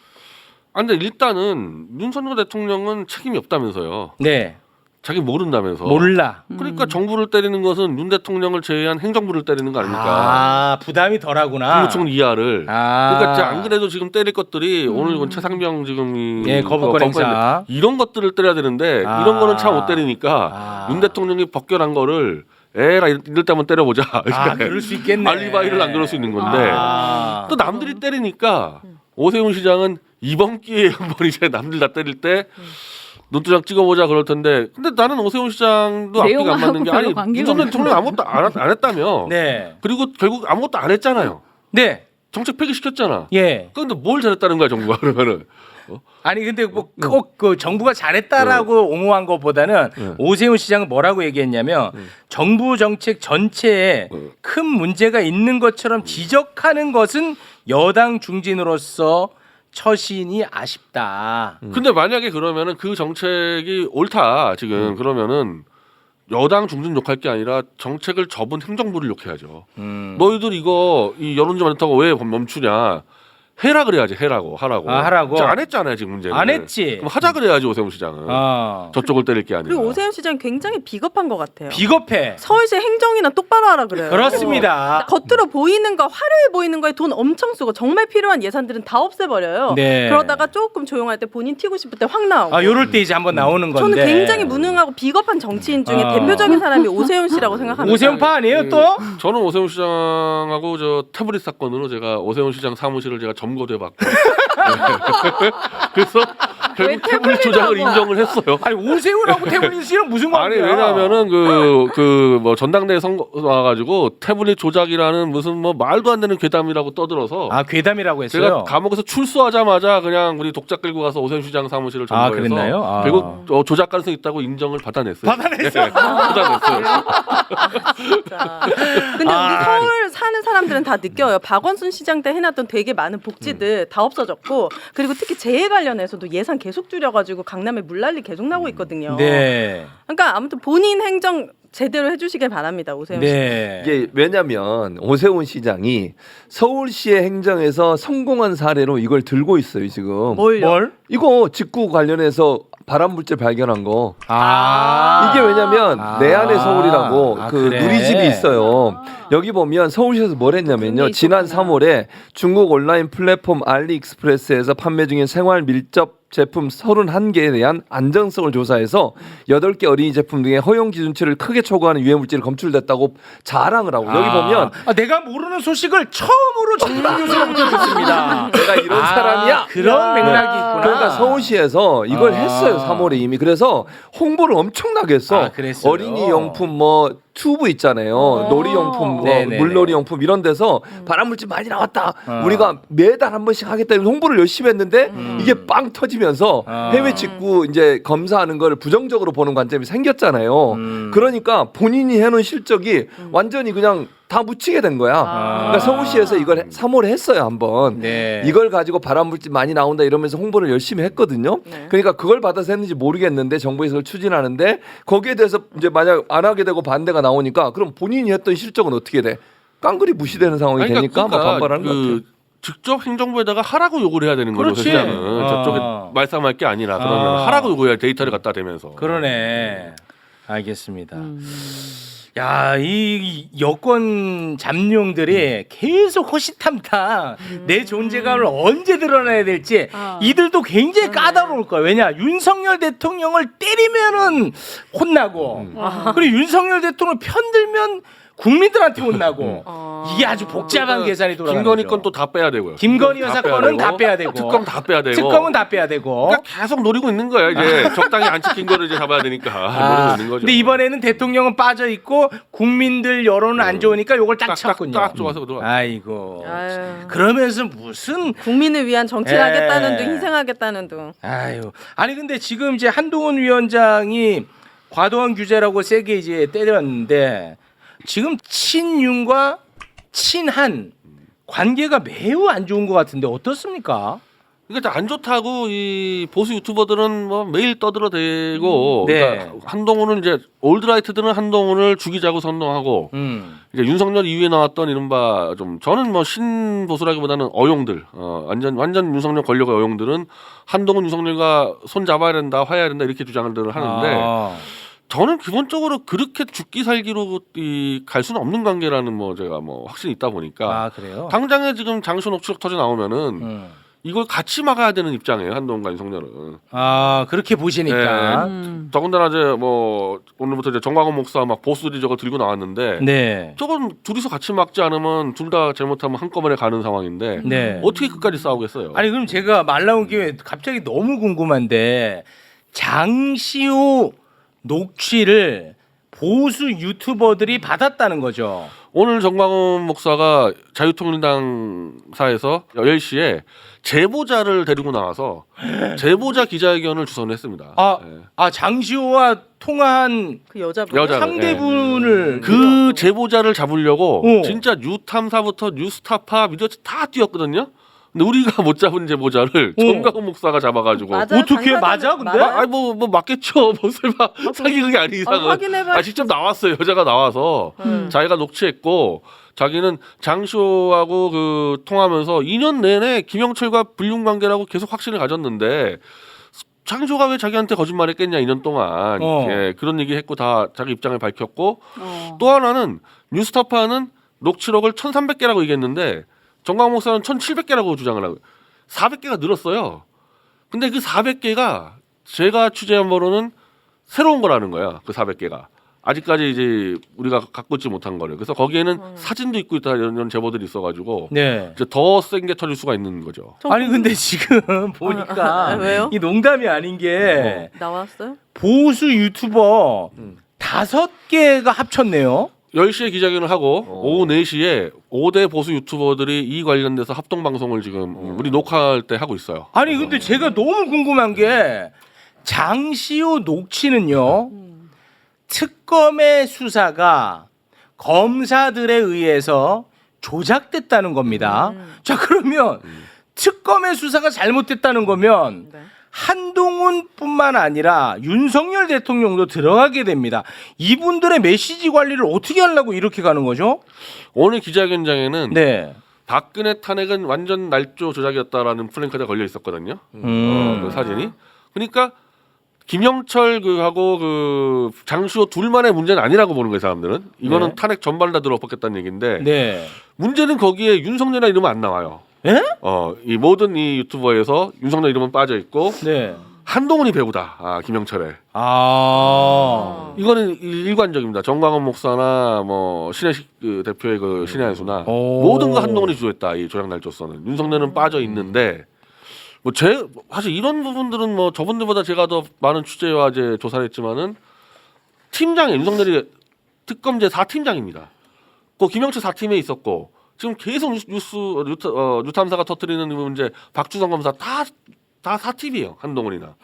아, 근데 일단은 윤석열 대통령은 책임이 없다면서요. 네, 자기 모른다면서. 몰라. 그러니까 정부를 때리는 것은 윤 대통령을 제외한 행정부를 때리는 거 아닙니까? 아 부담이 덜하구나. 국무총리 이하를. 아. 그러니까 안 그래도 지금 때릴 것들이 오늘 최상병 지금 예, 거부권 행사. 이런 것들을 때려야 되는데 아. 이런 거는 참 못 때리니까 아. 윤 대통령이 법결한 거를 에라 이럴 때만 때려보자. 아 그럴 수 있겠네. 알리바이를 안 그럴 수 있는 건데 아. 또 남들이 때리니까 오세훈 시장은 이번 기회에 한번 이제 남들 다 때릴 때 눈두장 찍어보자 그럴 텐데 근데 나는 오세훈 시장도 앞뒤가 안 맞는 게 내용하고 아니 별로 관계가 윤석열 대통령 아무것도 안 했다며 네, 그리고 결국 아무것도 안 했잖아요. 네, 정책 폐기시켰잖아. 예. 그런데 뭘 잘했다는 거야 정부가 그러면은 아니 근데 뭐 꼭 그 정부가 잘했다라고 옹호한 것보다는 오세훈 시장은 뭐라고 얘기했냐면 정부 정책 전체에 큰 문제가 있는 것처럼 지적하는 것은 여당 중진으로서 처신이 아쉽다. 근데 만약에 그러면은 그 정책이 옳다 지금 그러면은 여당 중진 욕할 게 아니라 정책을 접은 행정부를 욕해야죠. 너희들 이거 이 여론조 많다고 왜 멈추냐? 해라 그래야지 하라고. 아, 하라고? 진짜 안 했잖아요 지금 문제는. 안 했지. 그럼 하자 그래야지 오세훈 시장은. 어. 저쪽을 때릴 게 아니라. 그리고 오세훈 시장이 굉장히 비겁한 것 같아요. 비겁해. 서울시 행정이나 똑바로 하라 그래요. 그렇습니다. 겉으로 보이는 거 화려해 보이는 거에 돈 엄청 쓰고 정말 필요한 예산들은 다 없애버려요. 네. 그러다가 조금 조용할 때 본인 튀고 싶을 때 확 나오고. 아 요럴 때 이제 한번 나오는 건데. 저는 굉장히 무능하고 비겁한 정치인 중에 대표적인 사람이 오세훈 씨라고 생각합니다. 오세훈파 아니에요 또? 저는 오세훈 시장하고 저 태블릿 사건으로 제가 오세훈 시장 사무실을 제가 점거도 해봤고 그래서 결국 태블릿 조작을 인정을 했어요. 아니 오세훈하고 태블릿 씨랑 무슨 아니 관계야? 왜냐면은 그 뭐 전당대회 선거 와가지고 태블릿 조작이라는 무슨 뭐 말도 안 되는 괴담이라고 떠들어서 아 괴담이라고 했어요. 제가 감옥에서 출소하자마자 그냥 우리 독자 끌고 가서 오세훈 시장 사무실을 아, 점거해서 그랬나요? 아. 결국 조작 가능성 이 있다고 인정을 받아냈어요. 받아냈어. 받아냈어요. 진짜. 근데 우리 서울 사는 사람들은 다 느껴요. 박원순 시장 때 해놨던 되게 많은 복지들 다 없어졌고 그리고 특히 재해 관련해서도 예산 계속 줄여가지고 강남에 물난리 계속 나고 있거든요. 네. 그러니까 아무튼 본인 행정 제대로 해주시길 바랍니다. 오세훈 씨. 네. 이게 왜냐면 오세훈 시장이 서울시의 행정에서 성공한 사례로 이걸 들고 있어요 지금. 뭘요? 뭘? 이거 직구 관련해서 발암물질 발견한 거. 아. 이게 왜냐면 아. 내안의 서울이라고 아, 그 그래? 누리집이 있어요. 여기 보면 서울시에서 뭘 했냐면요. 그게 지난 있었구나. 3월에 중국 온라인 플랫폼 알리익스프레스에서 판매 중인 생활 밀접 제품 31개에 대한 안전성을 조사해서 8개 어린이 제품 등의 허용 기준치를 크게 초과하는 유해 물질이 검출됐다고 자랑을 하고 여기 보면 내가 모르는 소식을 처음으로 정당 교수로부터 듣습니다. 내가 이런 사람이야. 그런 맥락이 있구나. 그러니까 서울시에서 이걸 했어요 3월에 이미. 그래서 홍보를 엄청나게 했어. 아, 그랬어요? 어린이 용품 뭐 튜브 있잖아요. 놀이용품, 뭐 네네네. 물놀이용품 이런 데서 발암물질 많이 나왔다. 어. 우리가 매달 한 번씩 하겠다. 이런 홍보를 열심히 했는데 이게 빵 터지면서 해외 직구 이제 검사하는 걸 부정적으로 보는 관점이 생겼잖아요. 그러니까 본인이 해놓은 실적이 완전히 그냥 다 묻히게 된 거야. 그러니까 서울시에서 이걸 3월에 했어요 한번. 네. 이걸 가지고 발암물질 많이 나온다 이러면서 홍보를 열심히 했거든요. 네. 그러니까 그걸 받아서 했는지 모르겠는데 정부에서 그걸 추진하는데 거기에 대해서 이제 만약 안 하게 되고 반대가 나오니까 그럼 본인이 했던 실적은 어떻게 돼? 깡그리 무시되는 상황이 아니, 되니까 막 반발하는 것 같아요. 직접 행정부에다가 하라고 요구를 해야 되는 거죠. 그렇지. 시장은 아. 저쪽에 말싸움할 게 아니라 그러면 하라고 요구해야 데이터를 갖다 대면서. 그러네. 알겠습니다. 야, 이 여권 잠룡들이 계속 호시탐탐 내 존재감을 언제 드러내야 될지 이들도 굉장히 까다로울 거야. 왜냐? 윤석열 대통령을 때리면은 혼나고 그리고 윤석열 대통령을 편들면 국민들한테 혼나고 이게 아주 복잡한 계산이 돌아가는 김건희 거죠. 건 또 다 빼야 되고요. 김건희 여사 거는 다 빼야 되고 특검 다 빼야 되고. 특검은 다 빼야 되고 그러니까 계속 노리고 있는 거야. 이제 적당히 안 지킨 거를 이제 잡아야 되니까 노리고 있는 거죠. 근데 이번에는 대통령은 빠져 있고 국민들 여론은 안 좋으니까 요걸 딱 쳤군요. 딱 좋아서 들어가. 아이고. 아유. 그러면서 무슨 국민을 위한 정치를 에. 하겠다는 둥 희생하겠다는 둥. 아유. 아니 근데 지금 이제 한동훈 위원장이 과도한 규제라고 세게 이제 때렸는데 지금 친윤과 친한 관계가 매우 안 좋은 것 같은데 어떻습니까? 그러니까 안 좋다고 이 보수 유튜버들은 뭐 매일 떠들어대고 네. 그러니까 한동훈은 이제 올드라이트들은 한동훈을 죽이자고 선동하고 이제 윤석열 이후에 나왔던 이른바 좀 저는 뭐 신보수라기보다는 어용들 완전 윤석열 권력의 어용들은 한동훈 윤석열과 손 잡아야 된다 화해해야 된다 이렇게 주장을 하는데 저는 기본적으로 그렇게 죽기 살기로 갈 수는 없는 관계라는 뭐 제가 뭐 확신이 있다 보니까 그래요? 당장에 지금 장시호 녹취록 터져 나오면은 이걸 같이 막아야 되는 입장이에요 한동훈과 윤석열은. 그렇게 보시니까. 더군다나 이제 뭐 오늘부터 이제 정광훈 목사 막 보수들이 저거 들고 나왔는데 네. 저건 둘이서 같이 막지 않으면 둘 다 잘못하면 한꺼번에 가는 상황인데 네. 어떻게 끝까지 싸우겠어요? 아니 그럼 제가 말 나온 김에 갑자기 너무 궁금한데 장시호 녹취를 보수 유튜버들이 받았다는 거죠. 오늘 정광훈 목사가 자유통일당사에서 10시에 제보자를 데리고 나와서 제보자 기자회견을 주선했습니다. 장시호와 통화한 그 여자분. 여자. 상대분을 그 제보자를 잡으려고 어. 진짜 뉴탐사부터 뉴스타파 미디어 다 뛰었거든요. 근데 우리가 못 잡은 제보자를 정광훈 목사가 잡아가지고 맞아요. 어떻게 당사자는 맞아? 근데 맞아요. 뭐 맞겠죠. 뭐 설마 사기 그게 아닌 이상은. 확인해봐. 직접 나왔어요. 여자가 나와서 자기가 녹취했고 자기는 장시호하고 그 통하면서 2년 내내 김영철과 불륜 관계라고 계속 확신을 가졌는데 장시호가 왜 자기한테 거짓말했겠냐 2년 동안 예, 그런 얘기했고 다 자기 입장을 밝혔고 또 하나는 뉴스타파는 녹취록을 1,300개라고 얘기했는데 정광훈 목사는 1,700개라고 주장을 하고 400개가 늘었어요. 근데 그 400개가 제가 취재한 바로는 새로운 거라는 거야. 그 400개가. 아직까지 이제 우리가 갖고 있지 못한 거를. 그래서 거기에는 사진도 있고 있다 이런 제보들이 있어가지고 네. 이제 더 센 게 터질 수가 있는 거죠. 아니 근데 지금 보니까 왜요? 이 농담이 아닌 게 나왔어요? 보수 유튜버 5개가 합쳤네요. 10시에 기자회견을 하고 오후 4시에 5대 보수 유튜버들이 이 관련돼서 합동 방송을 지금 우리 녹화할 때 하고 있어요. 아니 근데 제가 너무 궁금한 게 장시호 녹취는요. 특검의 수사가 검사들에 의해서 조작됐다는 겁니다. 자 그러면 특검의 수사가 잘못됐다는 거면 네. 한동훈뿐만 아니라 윤석열 대통령도 들어가게 됩니다. 이분들의 메시지 관리를 어떻게 하려고 이렇게 가는 거죠? 오늘 기자회견장에는 네. 박근혜 탄핵은 완전 날조 조작이었다라는 플랜카드가 걸려 있었거든요. 그 사진이. 그러니까 김영철 그하고 그 장시호 둘만의 문제는 아니라고 보는 거예요, 사람들은. 이거는 네. 탄핵 전반을 다 들어엎었겠다는 얘기인데 네. 문제는 거기에 윤석열이나 이름은 안 나와요. 예? 이 모든 이 유튜버에서 윤석열 이름은 빠져 있고 네. 한동훈이 배우다. 김영철의. 이거는 일관적입니다. 정광훈 목사나 뭐 신혜식 그 대표의 그 신의 한수나 모든 거 한동훈이 주도했다. 이 조작 날조서는 윤석열은 빠져 있는데 뭐 사실 이런 부분들은 뭐 저분들보다 제가 더 많은 취재와 이제 조사를 했지만은 팀장이 윤석열이 특검제 4팀장입니다. 그 김영철 4팀에 있었고 지금 계속 뉴탐사가 터뜨리는 문제 박주성 검사 다 4팀이에요. 한동훈이나.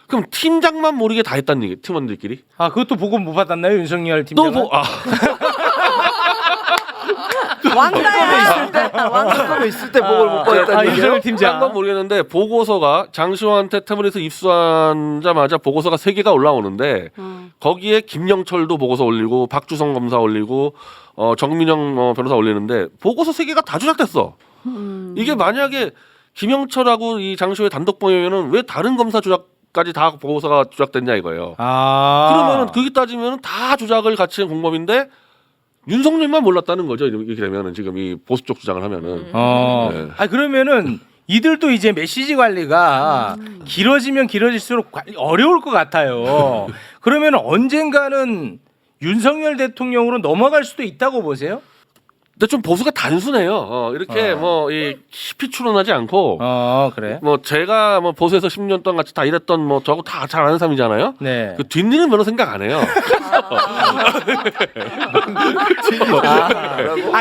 그럼 팀장만 모르게 다 했다는 얘기 팀원들끼리. 그것도 보고 못 받았나요 윤석열 팀장은? 또 왕따야. 있을 때 복을 못 받았다는 얘기예요? 윤석열 팀장. 한건 모르겠는데 보고서가 장시호한테 태블릿을 입수하자마자 보고서가 3개가 올라오는데 거기에 김영철도 보고서 올리고 박주성 검사 올리고 정민영 변호사 올리는데 보고서 3개가 다 조작됐어. 이게 만약에 김영철하고 이 장시호의 단독범이면은 왜 다른 검사 조작까지 다 보고서가 조작됐냐 이거예요. 그러면은 그게 따지면은 다 조작을 같이 한 공범인데 윤석열만 몰랐다는 거죠. 이렇게 되면은 지금 이 보수 쪽 주장을 하면은. 네. 그러면은 이들도 이제 메시지 관리가 길어지면 길어질수록 어려울 것 같아요. 그러면 언젠가는 윤석열 대통령으로 넘어갈 수도 있다고 보세요? 근데 좀 보수가 단순해요. 이렇게 이 깊이 추론하지 않고 그래. 뭐 제가 뭐 보수에서 10년 동안 같이 다 일했던 뭐 저하고 다 잘 아는 사람이잖아요. 네. 그 뒷일은 별로 생각 안 해요.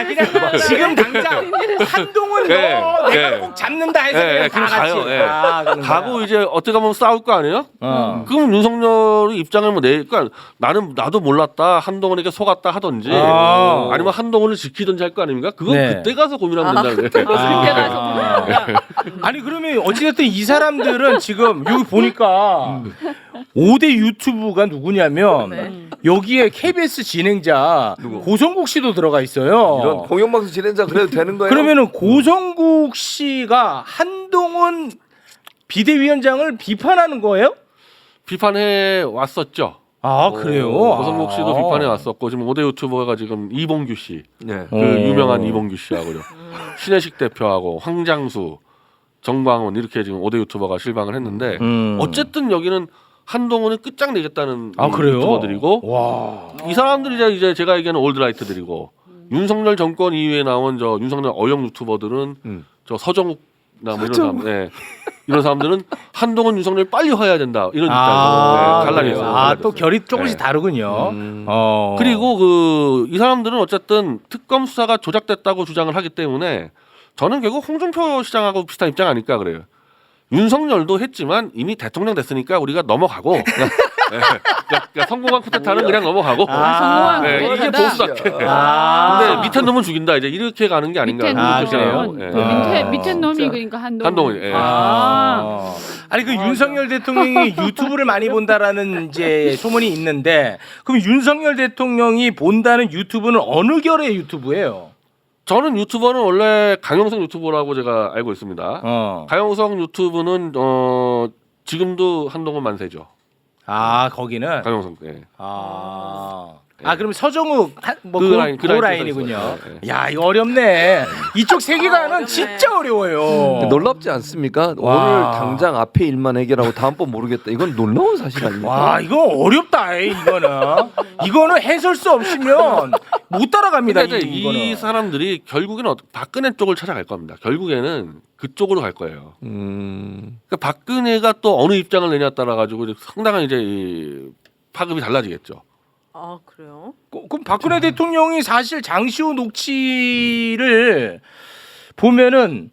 그냥 지금 당장 한동훈 네, 너 내가 네. 꼭 잡는다 해서 네, 그냥 다 그냥 같이. 가요. 그런 가고 거야. 이제 어떻게 보면 싸울 거 아니에요? 그럼 윤석열이 입장을 뭐 그러니까 나도 몰랐다 한동훈에게 속았다 하든지 아니면 한동훈을 지키든지 할 거 아닙니까? 그건 네. 그때 가서 고민하면 된다는 그때 가서 아니 그러면 어찌됐든 이 사람들은 지금 여기 보니까 5대 유튜브가 누구냐면 여기에 KBS 진행자 고성국 씨도 들어가 있어요. 이런 공영방송 진행자 그래도 되는 거예요? 그러면은 고성국 씨가 한동훈 비대위원장을 비판하는 거예요? 비판해 왔었죠. 그래요? 고성국 씨도 비판해 왔었고 지금 5대 유튜버가 지금 이봉규 씨, 네. 그 유명한 이봉규 씨하고요. 신혜식 대표하고 황장수, 정광훈 이렇게 지금 5대 유튜버가 실방을 했는데 어쨌든 여기는 한동훈을 끝장내겠다는 그래요? 유튜버들이고 와. 이 사람들이 이제 제가 얘기하는 올드라이트들이고 윤석열 정권 이후에 나온 저 윤석열 어영 유튜버들은 저 서정욱나 뭐 이런 사람, 이런 사람들은 한동훈 윤석열 빨리 화해야 된다 이런 입장으로 갈라져 있어요. 또 결이 조금씩 네. 다르군요. 그리고 이 사람들은 어쨌든 특검 수사가 조작됐다고 주장을 하기 때문에 저는 결국 홍준표 시장하고 비슷한 입장 아닐까 그래요. 윤석열도 했지만 이미 대통령 됐으니까 우리가 넘어가고 그러니까 성공한 쿠데타는 그냥 넘어가고 성공한 이게 쿠데타다. 보수답게. 아. 근데 밑에 놈은 죽인다 이제 이렇게 가는 게 아닌가. 밑에 그래요? 놈은 예. 밑에 놈이 그러니까 한동훈, 예. 아니 그 윤석열 대통령이 유튜브를 많이 본다라는 이제 소문이 있는데 그럼 윤석열 대통령이 본다는 유튜브는 어느 결의 유튜브예요? 저는 유튜버는 원래 강영석 유튜버라고 제가 알고 있습니다. 강영석 유튜브는 지금도 한동훈 만세죠. 거기는 강영석. 예. 그럼 서정욱 그 그 라인, 그 라인 라인이군요. 있어요. 야 이거 어렵네. 이쪽 세계관은 진짜 어려워요. 놀랍지 않습니까? 와. 오늘 당장 앞에 일만 해결하고 다음번 모르겠다. 이건 놀라운 사실 아닙니까? 와 이거 어렵다. 이거는 해설 수 없으면 못 따라갑니다. 근데 이제 이거는. 이 사람들이 결국에는 박근혜 쪽을 찾아갈 겁니다. 결국에는 그쪽으로 갈 거예요. 그러니까 박근혜가 또 어느 입장을 내냐에 따라 가지고 상당한 이제 이 파급이 달라지겠죠. 그래요? 그럼 박근혜 대통령이 사실 장시호 녹취를 보면은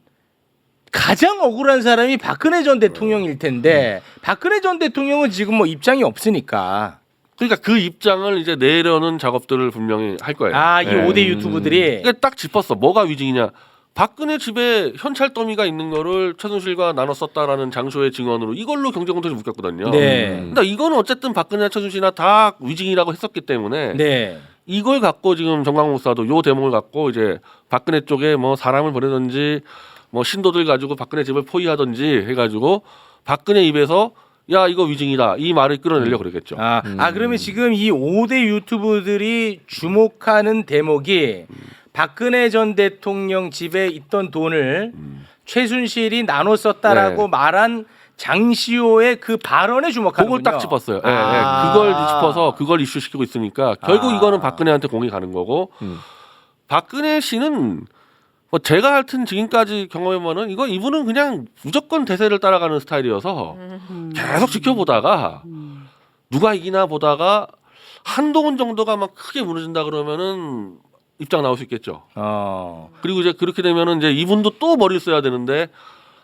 가장 억울한 사람이 박근혜 전 대통령일 텐데 박근혜 전 대통령은 지금 뭐 입장이 없으니까. 그러니까 그 입장을 이제 내려는 작업들을 분명히 할 거예요. 이 5대 유튜브들이 그러니까 딱 짚었어. 뭐가 위증이냐? 박근혜 집에 현찰 더미가 있는 거를 최순실과 나눠 썼다라는 장소의 증언으로 이걸로 경제공통이 묶였거든요. 네. 근데 이거는 어쨌든 박근혜나 최순실이나 다 위증이라고 했었기 때문에 네. 이걸 갖고 지금 정광훈 목사도 요 대목을 갖고 이제 박근혜 쪽에 뭐 사람을 보내든지 뭐 신도들 가지고 박근혜 집을 포위하든지 해가지고 박근혜 입에서 야 이거 위증이다 이 말을 끌어내려고 그러겠죠. 그러면 지금 이 5대 유튜브들이 주목하는 대목이 박근혜 전 대통령 집에 있던 돈을 최순실이 나눠 썼다라고 네. 말한 장시호의 그 발언에 주목하는군요. 그걸 딱 짚었어요. 그걸 짚어서 그걸 이슈시키고 있으니까 결국 이거는 박근혜한테 공이 가는 거고 박근혜 씨는 뭐 제가 하여튼 지금까지 경험해보면 이분은 그냥 무조건 대세를 따라가는 스타일이어서 계속 지켜보다가 누가 이기나 보다가 한동훈 정도가 막 크게 무너진다 그러면은 입장 나올 수 있겠죠. 그리고 이제 그렇게 되면은 이제 이분도 또 머리를 써야 되는데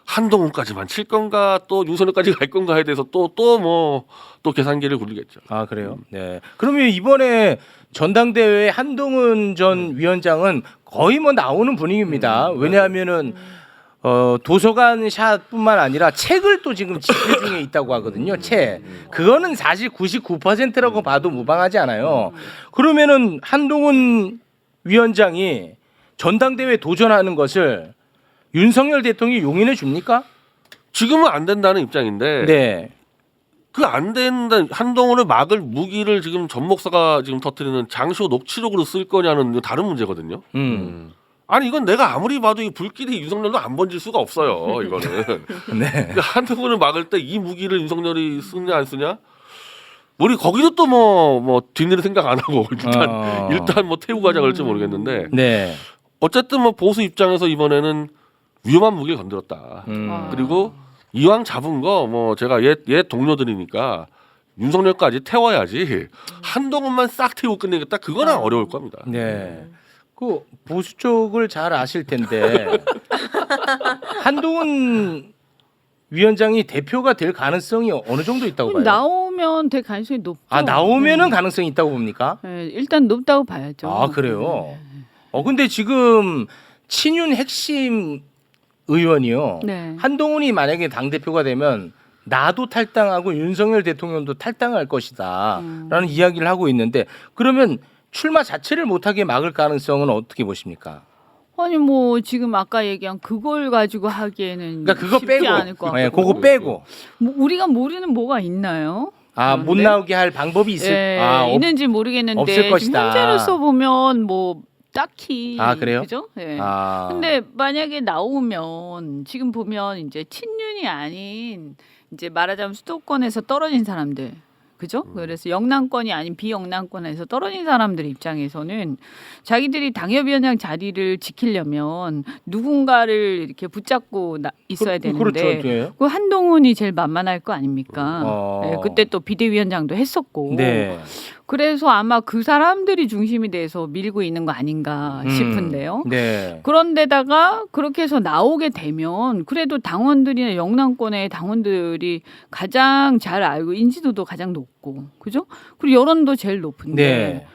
한동훈까지만 칠 건가 또 윤석열까지 갈 건가에 대해서 또 계산기를 굴리겠죠. 그래요? 네. 그러면 이번에 전당대회에 한동훈 전 위원장은 거의 뭐 나오는 분위기입니다. 왜냐하면은 도서관 샷뿐만 아니라 책을 또 지금 집필 중에 있다고 하거든요. 책. 그거는 사실 99%라고 봐도 무방하지 않아요. 그러면은 한동훈 위원장이 전당대회에 도전하는 것을 윤석열 대통령이 용인해 줍니까? 지금은 안 된다는 입장인데 네. 그 안 된다 한동훈을 막을 무기를 지금 전 목사가 지금 터뜨리는 장시호 녹취록으로 쓸 거냐는 다른 문제거든요. 아니 이건 내가 아무리 봐도 이 불길이 윤석열도 안 번질 수가 없어요. 이거는 네. 그러니까 한동훈을 막을 때 이 무기를 윤석열이 쓰냐 안 쓰냐? 우리 거기도 또 뭐 뒷일을 생각 안 하고 일단 뭐 태우고 가자 그럴지 모르겠는데 네. 어쨌든 뭐 보수 입장에서 이번에는 위험한 무기를 건드렸다. 그리고 이왕 잡은 거 뭐 제가 옛 동료들이니까 윤석열까지 태워야지 한동훈만 싹 태우고 끝내겠다. 그거는 어려울 겁니다. 네. 그 보수 쪽을 잘 아실 텐데 한동훈 위원장이 대표가 될 가능성이 어느 정도 있다고 봐요? 나오면 될 가능성이 높죠. 아 나오면은 가능성이 있다고 봅니까? 네, 일단 높다고 봐야죠. 아 그래요. 근데 지금 친윤 핵심 의원이요. 네. 한동훈이 만약에 당 대표가 되면 나도 탈당하고 윤석열 대통령도 탈당할 것이다라는 이야기를 하고 있는데 그러면 출마 자체를 못하게 막을 가능성은 어떻게 보십니까? 아니 뭐 지금 아까 얘기한 그걸 가지고 하기에는 그러니까 그거 쉽지 빼고, 않을 것 같고. 네, 그거 빼고, 뭐 우리가 모르는 뭐가 있나요? 못 네. 나오게 할 방법이 있을, 예, 있는지 모르겠는데 없을 지금 것이다. 현재로서 보면 뭐 딱히 그래요? 그죠? 예. 아. 근데 만약에 나오면 지금 보면 이제 친윤이 아닌 이제 말하자면 수도권에서 떨어진 사람들. 그죠? 그래서 영남권이 아닌 비영남권에서 떨어진 사람들 입장에서는 자기들이 당협위원장 자리를 지키려면 누군가를 이렇게 붙잡고 있어야 되는데 그렇죠. 네. 그 한동훈이 제일 만만할 거 아닙니까? 네, 그때 또 비대위원장도 했었고. 네. 그래서 아마 그 사람들이 중심이 돼서 밀고 있는 거 아닌가 싶은데요. 네. 그런데다가 그렇게 해서 나오게 되면 그래도 당원들이나 영남권의 당원들이 가장 잘 알고 인지도도 가장 높고 그죠? 그리고 여론도 제일 높은데 네.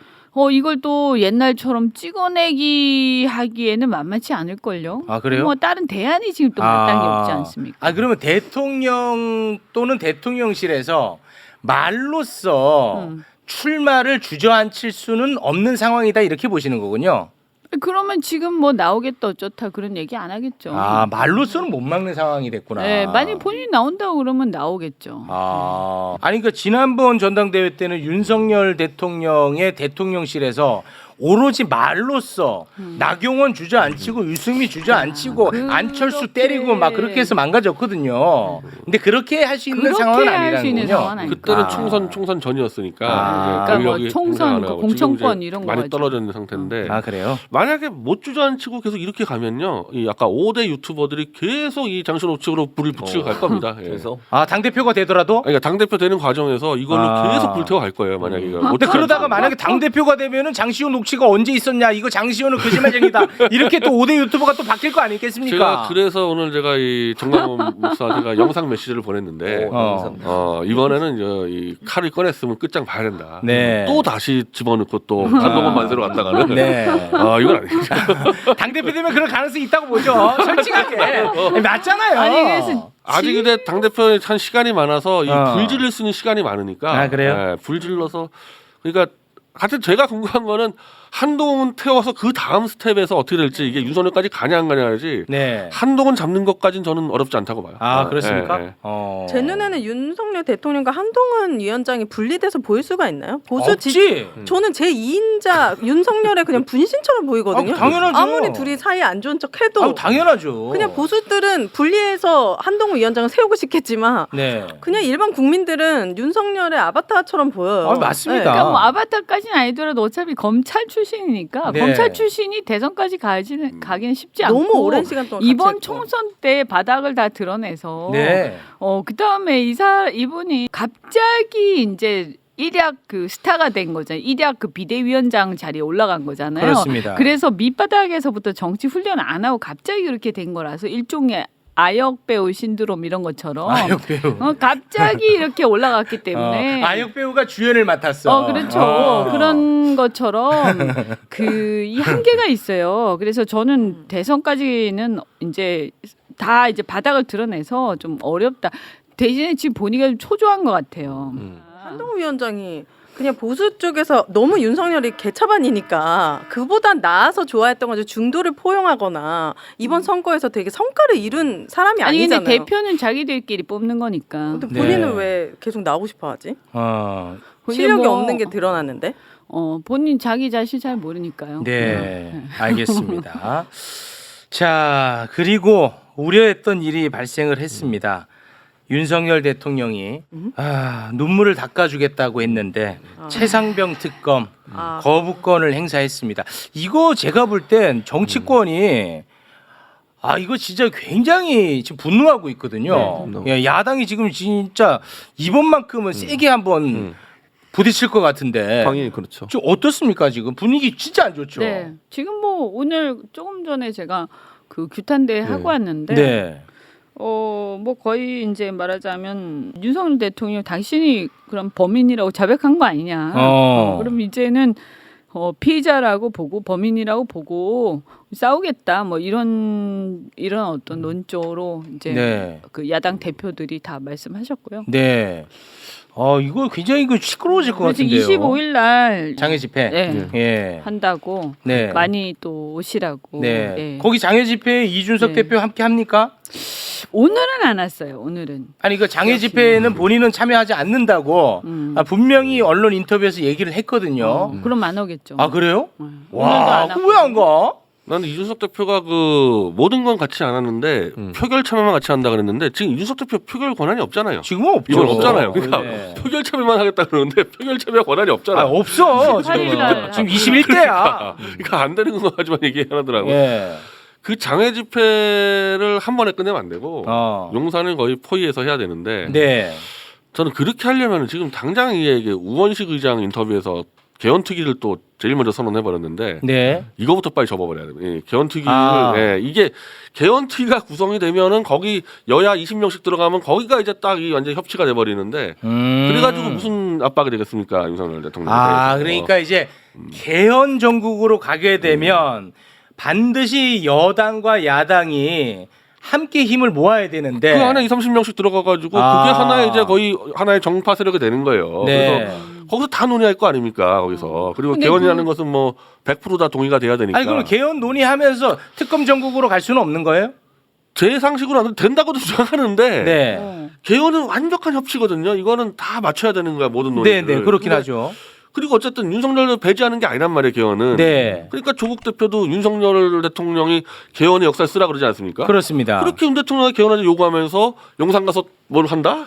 이걸 또 옛날처럼 찍어내기 하기에는 만만치 않을걸요. 아 그래요? 뭐 다른 대안이 지금 또 마땅히 없지 않습니까? 그러면 대통령 또는 대통령실에서 말로써 출마를 주저앉힐 수는 없는 상황이다 이렇게 보시는 거군요. 그러면 지금 뭐 나오겠다 어쩌다 그런 얘기 안 하겠죠. 말로서는 못 막는 상황이 됐구나. 네, 만약 본인이 나온다고 그러면 나오겠죠. 아니 그러니까 지난번 전당대회 때는 윤석열 대통령의 대통령실에서 오로지 말로써 나경원 주저앉히고 유승민 주저앉히고 안철수 때리고 막 그렇게 해서 망가졌거든요. 근데 그렇게 할 수 있는 상황은 아니라는군요. 그때는 총선 전이었으니까 그러니까 뭐 권력이 총선, 공세가 안 하고 공천권 지금 이런 거 많이 가지고. 떨어져 있는 상태인데 그래요? 만약에 못 주저앉히고 계속 이렇게 가면요, 이 아까 5대 유튜버들이 계속 이 장시호 녹취록으로 불을 붙이고 갈 겁니다. 예. 그래서 당 대표가 되더라도. 그러니까 당 대표 되는 과정에서 이걸로 계속 불태워 갈 거예요. 만약에 이거 못 근데 그러다가 만약에 당 대표가 되면은 장시호 녹취가 언제 있었냐? 이거 장시호는 거짓말쟁이다. 이렇게 또 5대 유튜버가 또 바뀔 거 아니겠습니까? 제가 그래서 오늘 제가 이 정광훈 목사한테 영상 메시지를 보냈는데 이번에는 이 칼을 꺼냈으면 끝장 봐야 된다. 네. 또 다시 집어넣고 또 한동훈 만세로 갔다가는 네. 이건 아니죠. 당 대표 되면 그럴 가능성이 있다고 보죠. 솔직하게. 맞잖아요. 아니 그래서 아직 근데 당 대표에 한 시간이 많아서 이 불질을 쓰는 시간이 많으니까. 그래요? 불질러서 그러니까 하여튼 제가 궁금한 거는 한동훈 태워서 그 다음 스텝에서 어떻게 될지 이게 윤석열까지 가냐 안 가냐지. 네. 한동훈 잡는 것까지는 저는 어렵지 않다고 봐요. 그렇습니까? 예, 예. 제 눈에는 윤석열 대통령과 한동훈 위원장이 분리돼서 보일 수가 있나요? 없지. 저는 제 2인자 윤석열의 그냥 분신처럼 보이거든요. 당연하죠. 아무리 둘이 사이 안 좋은 척해도 당연하죠. 그냥 보수들은 분리해서 한동훈 위원장을 세우고 싶겠지만 네. 그냥 일반 국민들은 윤석열의 아바타처럼 보여요. 맞습니다. 그러니까 뭐 아바타까지는 아니더라도 어차피 검찰 출신이니까 네. 검찰 출신이 대선까지 가기는 쉽지 않고 너무 오랜 시간 동안 이번 같이 했고. 총선 때 바닥을 다 드러내서 네. 그 다음에 이분이 갑자기 이제 일약 그 스타가 된 거잖아요. 일약 그 비대위원장 자리에 올라간 거잖아요. 그렇습니다. 그래서 밑바닥에서부터 정치 훈련 안 하고 갑자기 그렇게 된 거라서 일종의 아역 배우 신드롬 이런 것처럼 아역 배우. 갑자기 이렇게 올라갔기 때문에 아역 배우가 주연을 맡았어. 그렇죠. 그런 것처럼 이 한계가 있어요. 그래서 저는 대선까지는 이제 다 이제 바닥을 드러내서 좀 어렵다. 대신에 지금 보니까 좀 초조한 것 같아요. 한동훈 위원장이 그냥 보수 쪽에서 너무 윤석열이 개차반이니까 그보단 나아서 좋아했던 거죠. 중도를 포용하거나 이번 선거에서 되게 성과를 이룬 사람이 아니 아니잖아요. 근데 대표는 자기들끼리 뽑는 거니까. 근데 본인은 네. 왜 계속 나오고 싶어하지? 근데 실력이 뭐, 없는 게 드러나는데. 본인 자기 자신 잘 모르니까요. 네, 알겠습니다. 자, 그리고 우려했던 일이 발생을 했습니다. 윤석열 대통령이 눈물을 닦아주겠다고 했는데 최상병 특검 거부권을 행사했습니다. 이거 제가 볼 땐 정치권이 이거 진짜 굉장히 지금 분노하고 있거든요. 예, 야당이 지금 진짜 이번만큼은 세게 한번 부딪힐 것 같은데. 당연히 그렇죠. 좀 어떻습니까 지금 분위기 진짜 안 좋죠. 네. 지금 뭐 오늘 조금 전에 제가 그 규탄대 하고 왔는데 네. 뭐 거의 이제 말하자면 윤석열 대통령 당신이 그럼 범인이라고 자백한 거 아니냐. 그럼 이제는 피의자라고 보고 범인이라고 보고 싸우겠다. 뭐 이런 어떤 논조로 이제 네. 그 야당 대표들이 다 말씀하셨고요. 네. 이거 굉장히 시끄러워질 것 그래서 같은데요. 25일 날 장애 집회. 네. 예. 한다고 네. 많이 또 오시라고. 네. 네. 거기 장애 집회에 이준석 네. 대표 함께 합니까? 오늘은 안 왔어요. 오늘은. 아니 그 장애 집회에는 본인은 참여하지 않는다고 분명히 언론 인터뷰에서 얘기를 했거든요. 그럼 안 오겠죠. 아 그래요? 오늘도 와, 안 왜 안 가? 나는 이준석 대표가 그 모든 건 같이 안 하는데 표결 참여만 같이 한다 그랬는데 지금 이준석 대표 표결 권한이 없잖아요. 지금은 없죠. 이건 없잖아요. 그러니까 네. 표결 참여만 하겠다 그러는데 표결 참여 권한이 없잖아. 없어. 팔일날 지금 21대야. 그러니까 안 되는 거까지만 얘기하더라고. 예. 그 장애 집회를 한 번에 끝내면 안 되고 어. 용산을 거의 포위해서 해야 되는데 네. 저는 그렇게 하려면 지금 당장 이게 우원식 의장 인터뷰에서 개헌특위를 또 제일 먼저 선언해 버렸는데 네. 이거부터 빨리 접어버려야 돼요. 예, 개헌특위를 이게 개헌특위가 구성이 되면은 거기 여야 20명씩 들어가면 거기가 이제 딱 이 완전 협치가 돼 버리는데 그래가지고 무슨 압박이 되겠습니까 윤석열 대통령. 그러니까 이제 개헌 정국으로 가게 되면 반드시 여당과 야당이 함께 힘을 모아야 되는데 그 안에 20-30명씩 들어가가지고 그게 하나의 이제 거의 하나의 정파 세력이 되는 거예요. 네. 그래서 거기서 다 논의할 거 아닙니까 거기서. 그리고 근데 개헌이라는 것은 뭐 100%다 동의가 돼야 되니까. 아니 그럼 개헌 논의하면서 특검 정국으로 갈 수는 없는 거예요? 제 상식으로 안 된다고도 주장하는데 네. 개헌은 완벽한 협치거든요. 이거는 다 맞춰야 되는 거야 모든 네, 논의를. 네, 그렇긴 근데 하죠. 그리고 어쨌든 윤석열을 배제하는 게 아니란 말이에요 개헌은. 네. 그러니까 조국 대표도 윤석열 대통령이 개헌의 역사를 쓰라 그러지 않습니까? 그렇습니다. 그렇게 윤 대통령이 개헌하지 요구하면서 용산 가서 뭘 한다?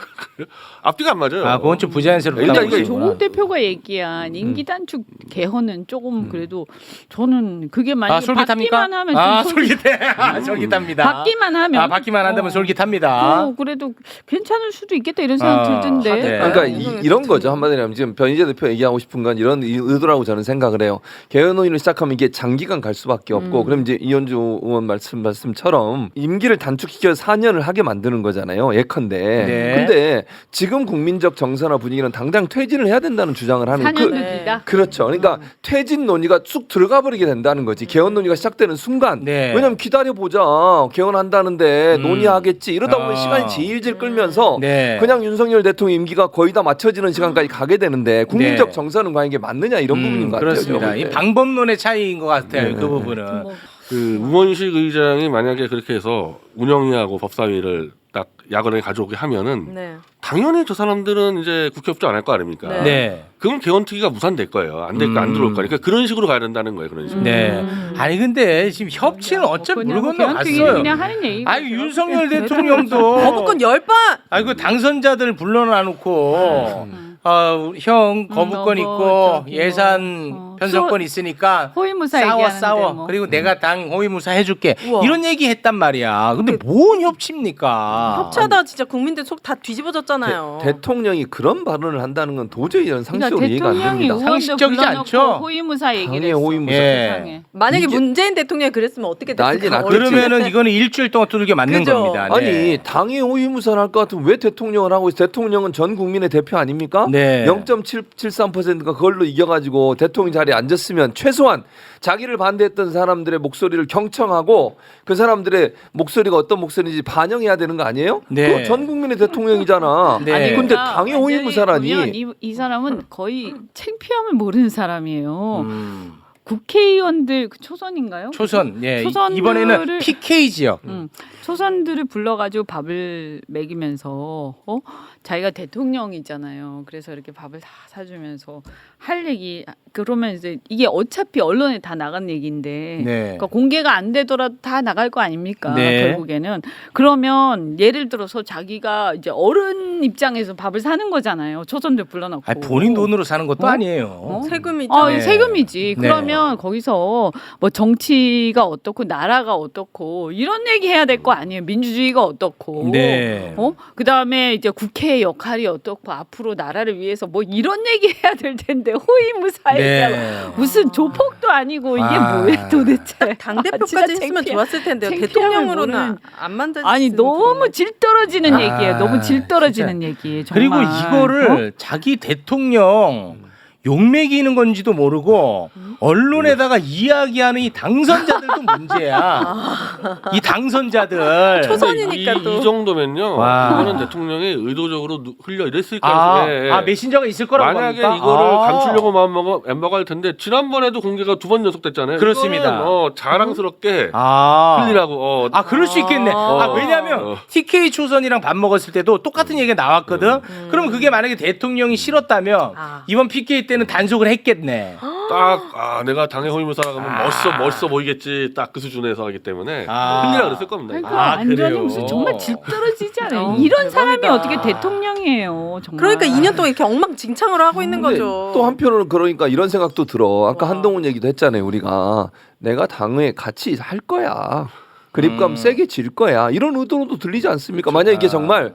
앞뒤가 안 맞아요. 그건 좀 부자연스럽다고 일단 이게 보시구나. 조국 대표가 얘기한 임기 단축 개헌은 조금 그래도 저는 그게 만약에 솔깃합니까? 받기만 하면 좀 솔깃해. 솔깃합니다. 받기만 하면 받기만 한다면 솔깃합니다. 그래도 괜찮을 수도 있겠다 이런 생각 들던데. 네. 그러니까 윤석열 이런 대통령. 거죠. 한마디로 하면 지금 변희재 대표 얘기하고 싶은 건 이런 의도라고 저는 생각을 해요. 개헌 논의를 시작하면 이게 장기간 갈 수밖에 없고 그럼 이제 이현주 의원 말씀처럼 임기를 단축시켜서 4년을 하게 만드는 거잖아요. 예컨대. 네. 근데 지금 국민적 정서나 분위기는 당장 퇴진을 해야 된다는 주장을 하는 4년 네. 늦기다. 그렇죠. 그러니까 퇴진 논의가 쑥 들어가 버리게 된다는 거지. 개헌 논의가 시작되는 순간. 네. 왜냐면 기다려 보자. 개헌한다는데 논의하겠지. 이러다 보면 시간이 질질 끌면서 네. 그냥 윤석열 대통령 임기가 거의 다 맞춰지는 시간까지 가게 되는데 국민적 네. 정서는 과연 이게 맞느냐 이런 부분인 것 같아요. 그렇습니다. 제가 볼 이 때. 방법론의 차이인 것 같아요. 그 부분은. 뭐 그 우원식 의장이 만약에 그렇게 해서 운영위하고 법사위를 딱 야권에 가져오게 하면은 네. 당연히 저 사람들은 이제 국회 협조 안 할 거 아닙니까? 네. 네. 그럼 개헌특위가 무산될 거예요. 안 될 거 안 들어올 거니까 그런 식으로 가야 된다는 거예요. 그런 식으로. 네. 아니 근데 지금 협치는 어차피 물 개헌특위는 건너갔어요. 그냥 하는 얘기. 아니 윤석열 대통령도 거부권 10번. 아이고 당선자들 불러놔 놓고 형 거부권 뭐 있고 저기 예산 뭐, 편성권 있으니까 호위무사 싸워 얘기하는데 싸워. 뭐. 그리고 내가 당 호위무사 해줄게. 우와. 이런 얘기 했단 말이야. 근데 뭔 협치입니까? 협치하다 진짜 국민들 속 다 뒤집어졌잖아요. 대통령이 그런 발언을 한다는 건 도저히 이런 상식으로 그러니까 이해가 안 대통령이 됩니다. 의원들 상식적이지 불러놓고 않죠? 호위무사 얘기를 당의 했어. 호위무사. 예. 세상에. 만약에 이제- 문재인 대통령이 그랬으면 어떻게 난리 됐을까? 났겠지. 그러면은 이거는 일주일 동안 두들겨 맞는 그죠? 겁니다. 네. 아니 당의 호위무사를 할 것 같으면 왜 대통령을 하고 있어? 대통령은 전 국민의 대표 아닙니까? 네. 0.773%가 그걸로 이겨가지고 대통령 자리에 앉았으면 최소한 자기를 반대했던 사람들의 목소리를 경청하고 그 사람들의 목소리가 어떤 목소리인지 반영해야 되는 거 아니에요? 네. 그거 전 국민의 대통령이잖아. 네. 아니, 근데 그러니까 당의 완전히 호위무사라니. 보면 이 사람은 거의 창피함을 모르는 사람이에요. 음. 국회의원들 그 초선인가요? 초선. 예. 초선들을- 이번에는 PK 지역. 초선들을 불러가지고 밥을 먹이면서 자기가 대통령이잖아요. 그래서 이렇게 밥을 다 사주면서 할 얘기 그러면 이제 이게 어차피 언론에 다 나간 얘기인데 네. 그러니까 공개가 안 되더라도 다 나갈 거 아닙니까? 네. 결국에는 그러면 예를 들어서 자기가 이제 어른 입장에서 밥을 사는 거잖아요. 초선들 불러놓고 아니, 본인 돈으로 사는 것도 어? 아니에요. 세금이죠. 아, 네. 세금이지. 네. 그러면 거기서 뭐 정치가 어떻고 나라가 어떻고 이런 얘기 해야 될 거 아니에요. 민주주의가 어떻고. 네. 그다음에 이제 국회의 역할이 어떻고 앞으로 나라를 위해서 뭐 이런 얘기 해야 될 텐데 호위무사 얘기하고 네. 무슨 조폭도 아니고 이게 아. 뭐야 도대체. 당 진짜 대표까지 했으면 창피해. 좋았을 텐데요. 창피함을 대통령으로는 모르는- 안 만들. 아니 너무 질 떨어지는 아, 얘기예요. 너무 질 떨어지는 얘기예요. 정말. 그리고 이거를 자기 대통령 욕먹이는 건지도 모르고 언론에다가 이야기하는 이 당선자들도 문제야. 이 당선자들. 초선이니까 또. 이 정도면요. 와. 이거는 대통령이 의도적으로 흘려 이랬을 거예요. 메신저가 있을 거라고 만약에 합니까? 이거를 아. 감추려고 마음먹어 엠버가 할 텐데 지난번에도 공개가 2번 연속됐잖아요. 그렇습니다. 이거는, 자랑스럽게 아. 흘리라고. 그럴 수 있겠네. 왜냐하면 TK 초선이랑 밥 먹었을 때도 똑같은 얘기가 나왔거든. 그럼 그게 만약에 대통령이 싫었다면 아. 이번 PK 때는 단속을 했겠네. 내가 당의 호위무사라 그러면 멋있어 보이겠지. 딱 그 수준에서 하기 때문에 아. 흘리라 그랬을 겁니다. 그러니까 완전히 그래요? 무슨 정말 질 떨어지지 않아요. 이런 사람이 어떻게 대통령이에요. 정말. 그러니까 2년 동안 이렇게 엉망진창으로 하고 있는 근데 거죠. 또 한편으로는 그러니까 이런 생각도 들어. 아까 와. 한동훈 얘기도 했잖아요. 우리가 내가 당에 같이 할 거야. 그립감 세게 질 거야. 이런 의도로도 들리지 않습니까? 만약 이게 정말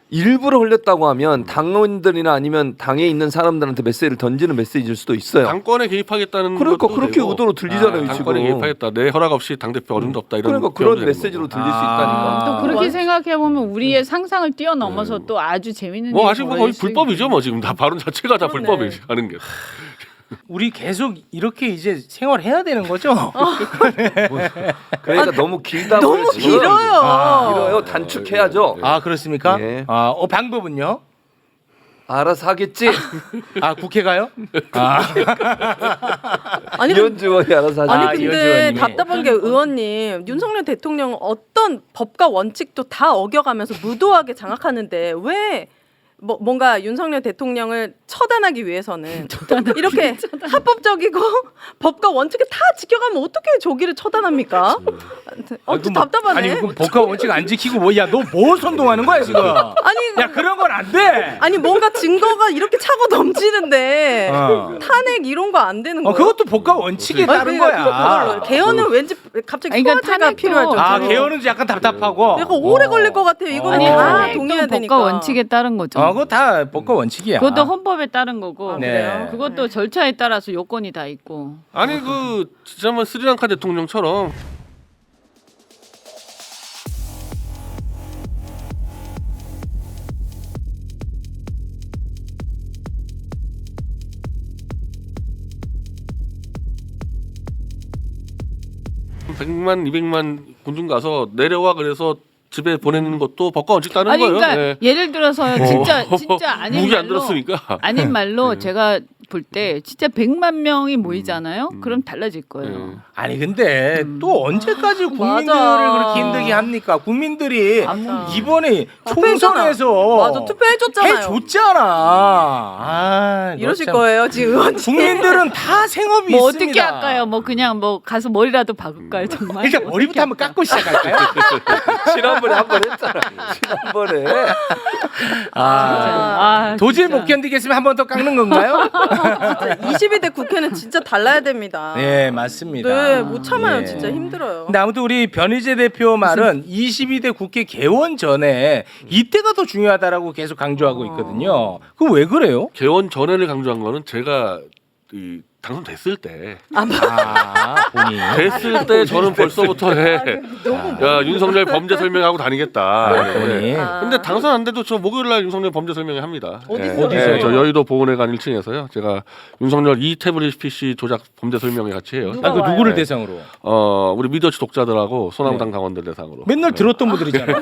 일부러 흘렸다고 하면 당원들이나 아니면 당에 있는 사람들한테 메시지를 던지는 메시지일 수도 있어요. 당권에 개입하겠다는 그러니까 것도 그렇게 되고, 의도로 들리잖아요. 지금. 당권에 개입하겠다. 내 허락 없이 당 대표 어림도 없다. 이런 그러니까 표현도 그런 되는 메시지로 거고. 들릴 수 있다니까. 또 그렇게 생각해 보면 우리의 상상을 뛰어넘어서 또 아주 재밌는 뭐 일이 아직 뭐 거의 벌어질 수 불법이죠. 뭐 지금 다 발언 자체가 다 그러네. 불법이지 하는 게. 우리 계속 이렇게 이제 생활해야 되는 거죠? 그러니까 너무 길다고 너무 지금. 길어요. 길어요. 단축해야죠. 아 그렇습니까? 예. 방법은요? 알아서 하겠지. 국회 가요? 아니 이현주 의원이 알아서 하지. 아니 이현주 근데 의원님이. 답답한 게 의원님 윤석열 대통령 어떤 법과 원칙도 다 어겨가면서 무도하게 장악하는데 왜 뭔가 윤석열 대통령을 처단하기 위해서는 이렇게 합법적이고 법과 원칙을 다 지켜가면 어떻게 조기를 처단합니까? 그럼 답답하네. 아니 그럼 법과 원칙 안 지키고 뭐야 너 뭘 선동하는 거야 지금? 아니 야 그런 건 안 돼. 아니 뭔가 증거가 이렇게 차고 넘치는데 어. 탄핵 이런 거 안 되는 거예요? 그것도 법과 원칙에 아니, 따른 그러니까 거야. 그걸로. 개헌은 왠지 갑자기 아니, 그러니까 소화제가 탄핵도- 필요할 정도로. 개헌은 약간 답답하고. 약간 오래 걸릴 것 같아요. 이거는 아니 다 탄핵도 동의해야 법과 되니까. 원칙에 따른 거죠. 그거 다 법과 원칙이야. 그것도 헌법에 따른 거고. 아, 네. 그래요? 그것도 절차에 따라서 요건이 다 있고. 아니 그 지난번 스리랑카 대통령처럼 (100만) (200만) 군중 가서 내려와 그래서 집에 보내는 것도 법과 원칙 따르는 아니 거예요. 그러니까 예. 예를 들어서요. 진짜 아닌 무기 안 말로 들었으니까. 아닌 말로 네. 제가 볼 때 진짜 100만 명이 모이잖아요. 그럼 달라질 거예요. 아니 근데 또 언제까지 국민들을 맞아. 그렇게 힘들게 합니까? 국민들이 맞아. 이번에 투표했잖아. 총선에서 맞아, 투표해줬잖아요. 해줬잖아. 아, 이러실 참. 거예요 지금 의원님. 국민들은 다 생업이 뭐 있습니다. 어떻게 할까요? 뭐 그냥 뭐 가서 머리라도 박을까요, 정말? 일단 머리부터 한번 깎고 시작할까요? 지난번에 한 번 했잖아. 지난번에. 도저히 진짜. 못 견디겠으면 한 번 더 깎는 건가요? 22대 국회는 진짜 달라야 됩니다. 네, 맞습니다. 네, 못 참아요. 예. 진짜 힘들어요. 근데 아무튼 우리 변희재 대표 말은 22대 국회 개원 전에 이때가 더 중요하다라고 계속 강조하고 있거든요. 그거 왜 그래요? 개원 전에를 강조한 거는 제가 이 당선됐을 때 본인. 됐을 때 저는 벌써부터 야 윤석열 범죄 설명하고 다니겠다. 본인. 근데 당선 안 돼도 저 목요일 날 윤석열 범죄 설명회 합니다. 어디서요? 어디서요? 저 여의도 보훈회관 1층에서요. 제가 윤석열 이 태블릿 PC 조작 범죄 설명회 같이 해요. 누가 그 와요? 누구를 네. 대상으로? 우리 미디어치 독자들하고 소나무당 당원들 대상으로. 맨날 들었던 분들이잖아.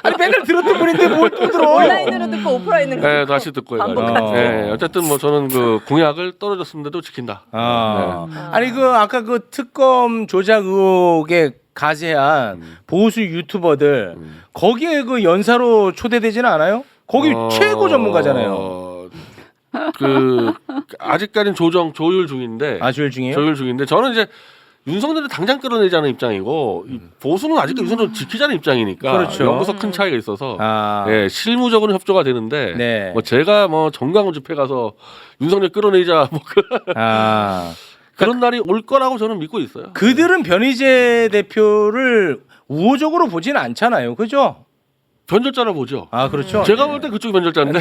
아니 맨날 들었던 분인데 뭘 또 들어? 온라인으로 듣고 오프라인으로 네, 듣고. 다시 듣고 해가지고. 반복하세요. 네, 어쨌든 뭐 저는 그 공약을 떨어졌는데도 지킨다. 아니 그 아까 그 특검 조작 의혹에 가세한 보수 유튜버들 거기에 그 연사로 초대되지는 않아요? 거기 최고 전문가잖아요. 그 아직까지는 조율 중인데. 아주일 중이에요? 조율 중인데 저는 이제 윤석열을 당장 끌어내자는 입장이고 이 보수는 아직도 윤석열을 지키자는 입장이니까 그렇죠. 여기서 큰 차이가 있어서 아. 예, 실무적으로 협조가 되는데 네. 뭐 제가 뭐 정강훈 집회 가서 윤석열 끌어내자 뭐 그런 날이 올 거라고 저는 믿고 있어요. 그들은 변희재 대표를 우호적으로 보지는 않잖아요. 그죠? 변절자를 보죠. 아, 그렇죠. 제가 볼 때 그쪽이 변절자인데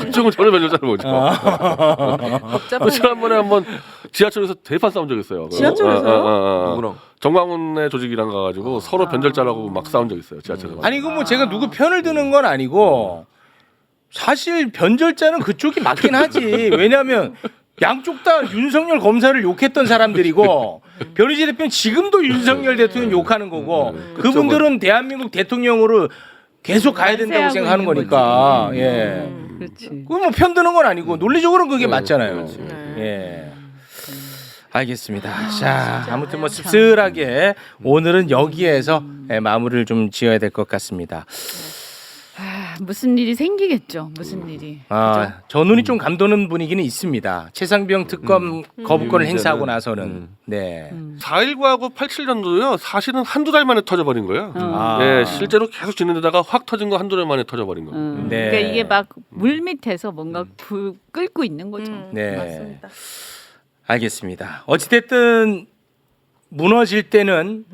그쪽은 저는 변절자를 보죠. 복잡한 지난번에 한번 지하철에서 대판 싸운 적 있어요. 지하철에서요? 누구랑? 정광훈의 조직이랑 가가지고 서로 변절자라고 막 싸운 적 있어요. 지하철에서. 아니 그 뭐 제가 누구 편을 드는 건 아니고 사실 변절자는 그쪽이 맞긴 하지. 왜냐하면 양쪽 다 윤석열 검사를 욕했던 사람들이고 변희재 대표는 지금도 윤석열 대통령 욕하는 거고 그분들은 대한민국 대통령으로 계속 가야 된다고 만세하고 생각하는 있는 거니까 예. 그렇지. 그건 뭐 편드는 건 아니고 논리적으로는 그게 맞잖아요. 그렇지. 예. 알겠습니다. 자, 아무튼 뭐 씁쓸하게 오늘은 여기에서 마무리를 좀 지어야 될 것 같습니다. 무슨 일이 생기겠죠. 무슨 일이. 아, 저 눈이 좀 감도는 분위기는 있습니다. 최상병 특검 거부권을 행사하고 나서는 네. 4.19하고 87년도요. 사실은 한두 달 만에 터져버린 거예요. 아. 네, 실제로 계속 지내다가 확 터진 거 한두 달 만에 터져버린 거. 네. 그러니까 이게 막 물 밑에서 뭔가 불 끓고 있는 거죠. 네. 맞습니다. 알겠습니다. 어찌됐든 무너질 때는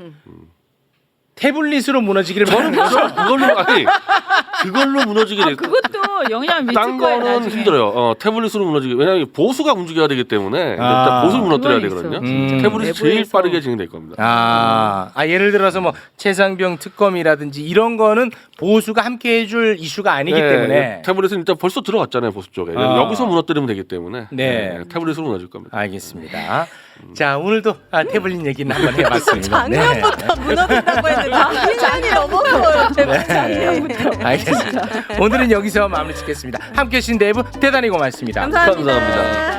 태블릿으로 무너지기를 바랍니다. 그걸로 무너지게 돼. 그것도 영향을 미칠 딴 거예요. 거는 나중에. 힘들어요. 태블릿으로 무너지게. 왜냐하면 보수가 움직여야 되기 때문에 아. 보수를 무너뜨려야 그건 있어, 되거든요. 진짜. 태블릿이 제일 내부에서. 빠르게 진행될 겁니다. 예를 들어서 뭐 최상병 특검이라든지 이런 거는 보수가 함께 해줄 이슈가 아니기 때문에 태블릿은 일단 벌써 들어갔잖아요 보수 쪽에. 아. 여기서 무너뜨리면 되기 때문에 네. 태블릿으로 무너질 겁니다. 알겠습니다. 자, 오늘도 태블릿 얘기는 한번 해봤습니다. 작년부터 무너진다고 했는데 작년이 너무 어려워요. 제발 작년부터. 알겠습니다. 오늘은 여기서 마무리 짓겠습니다. 함께해 주신 네 분 대단히 고맙습니다. 감사합니다. 감사합니다.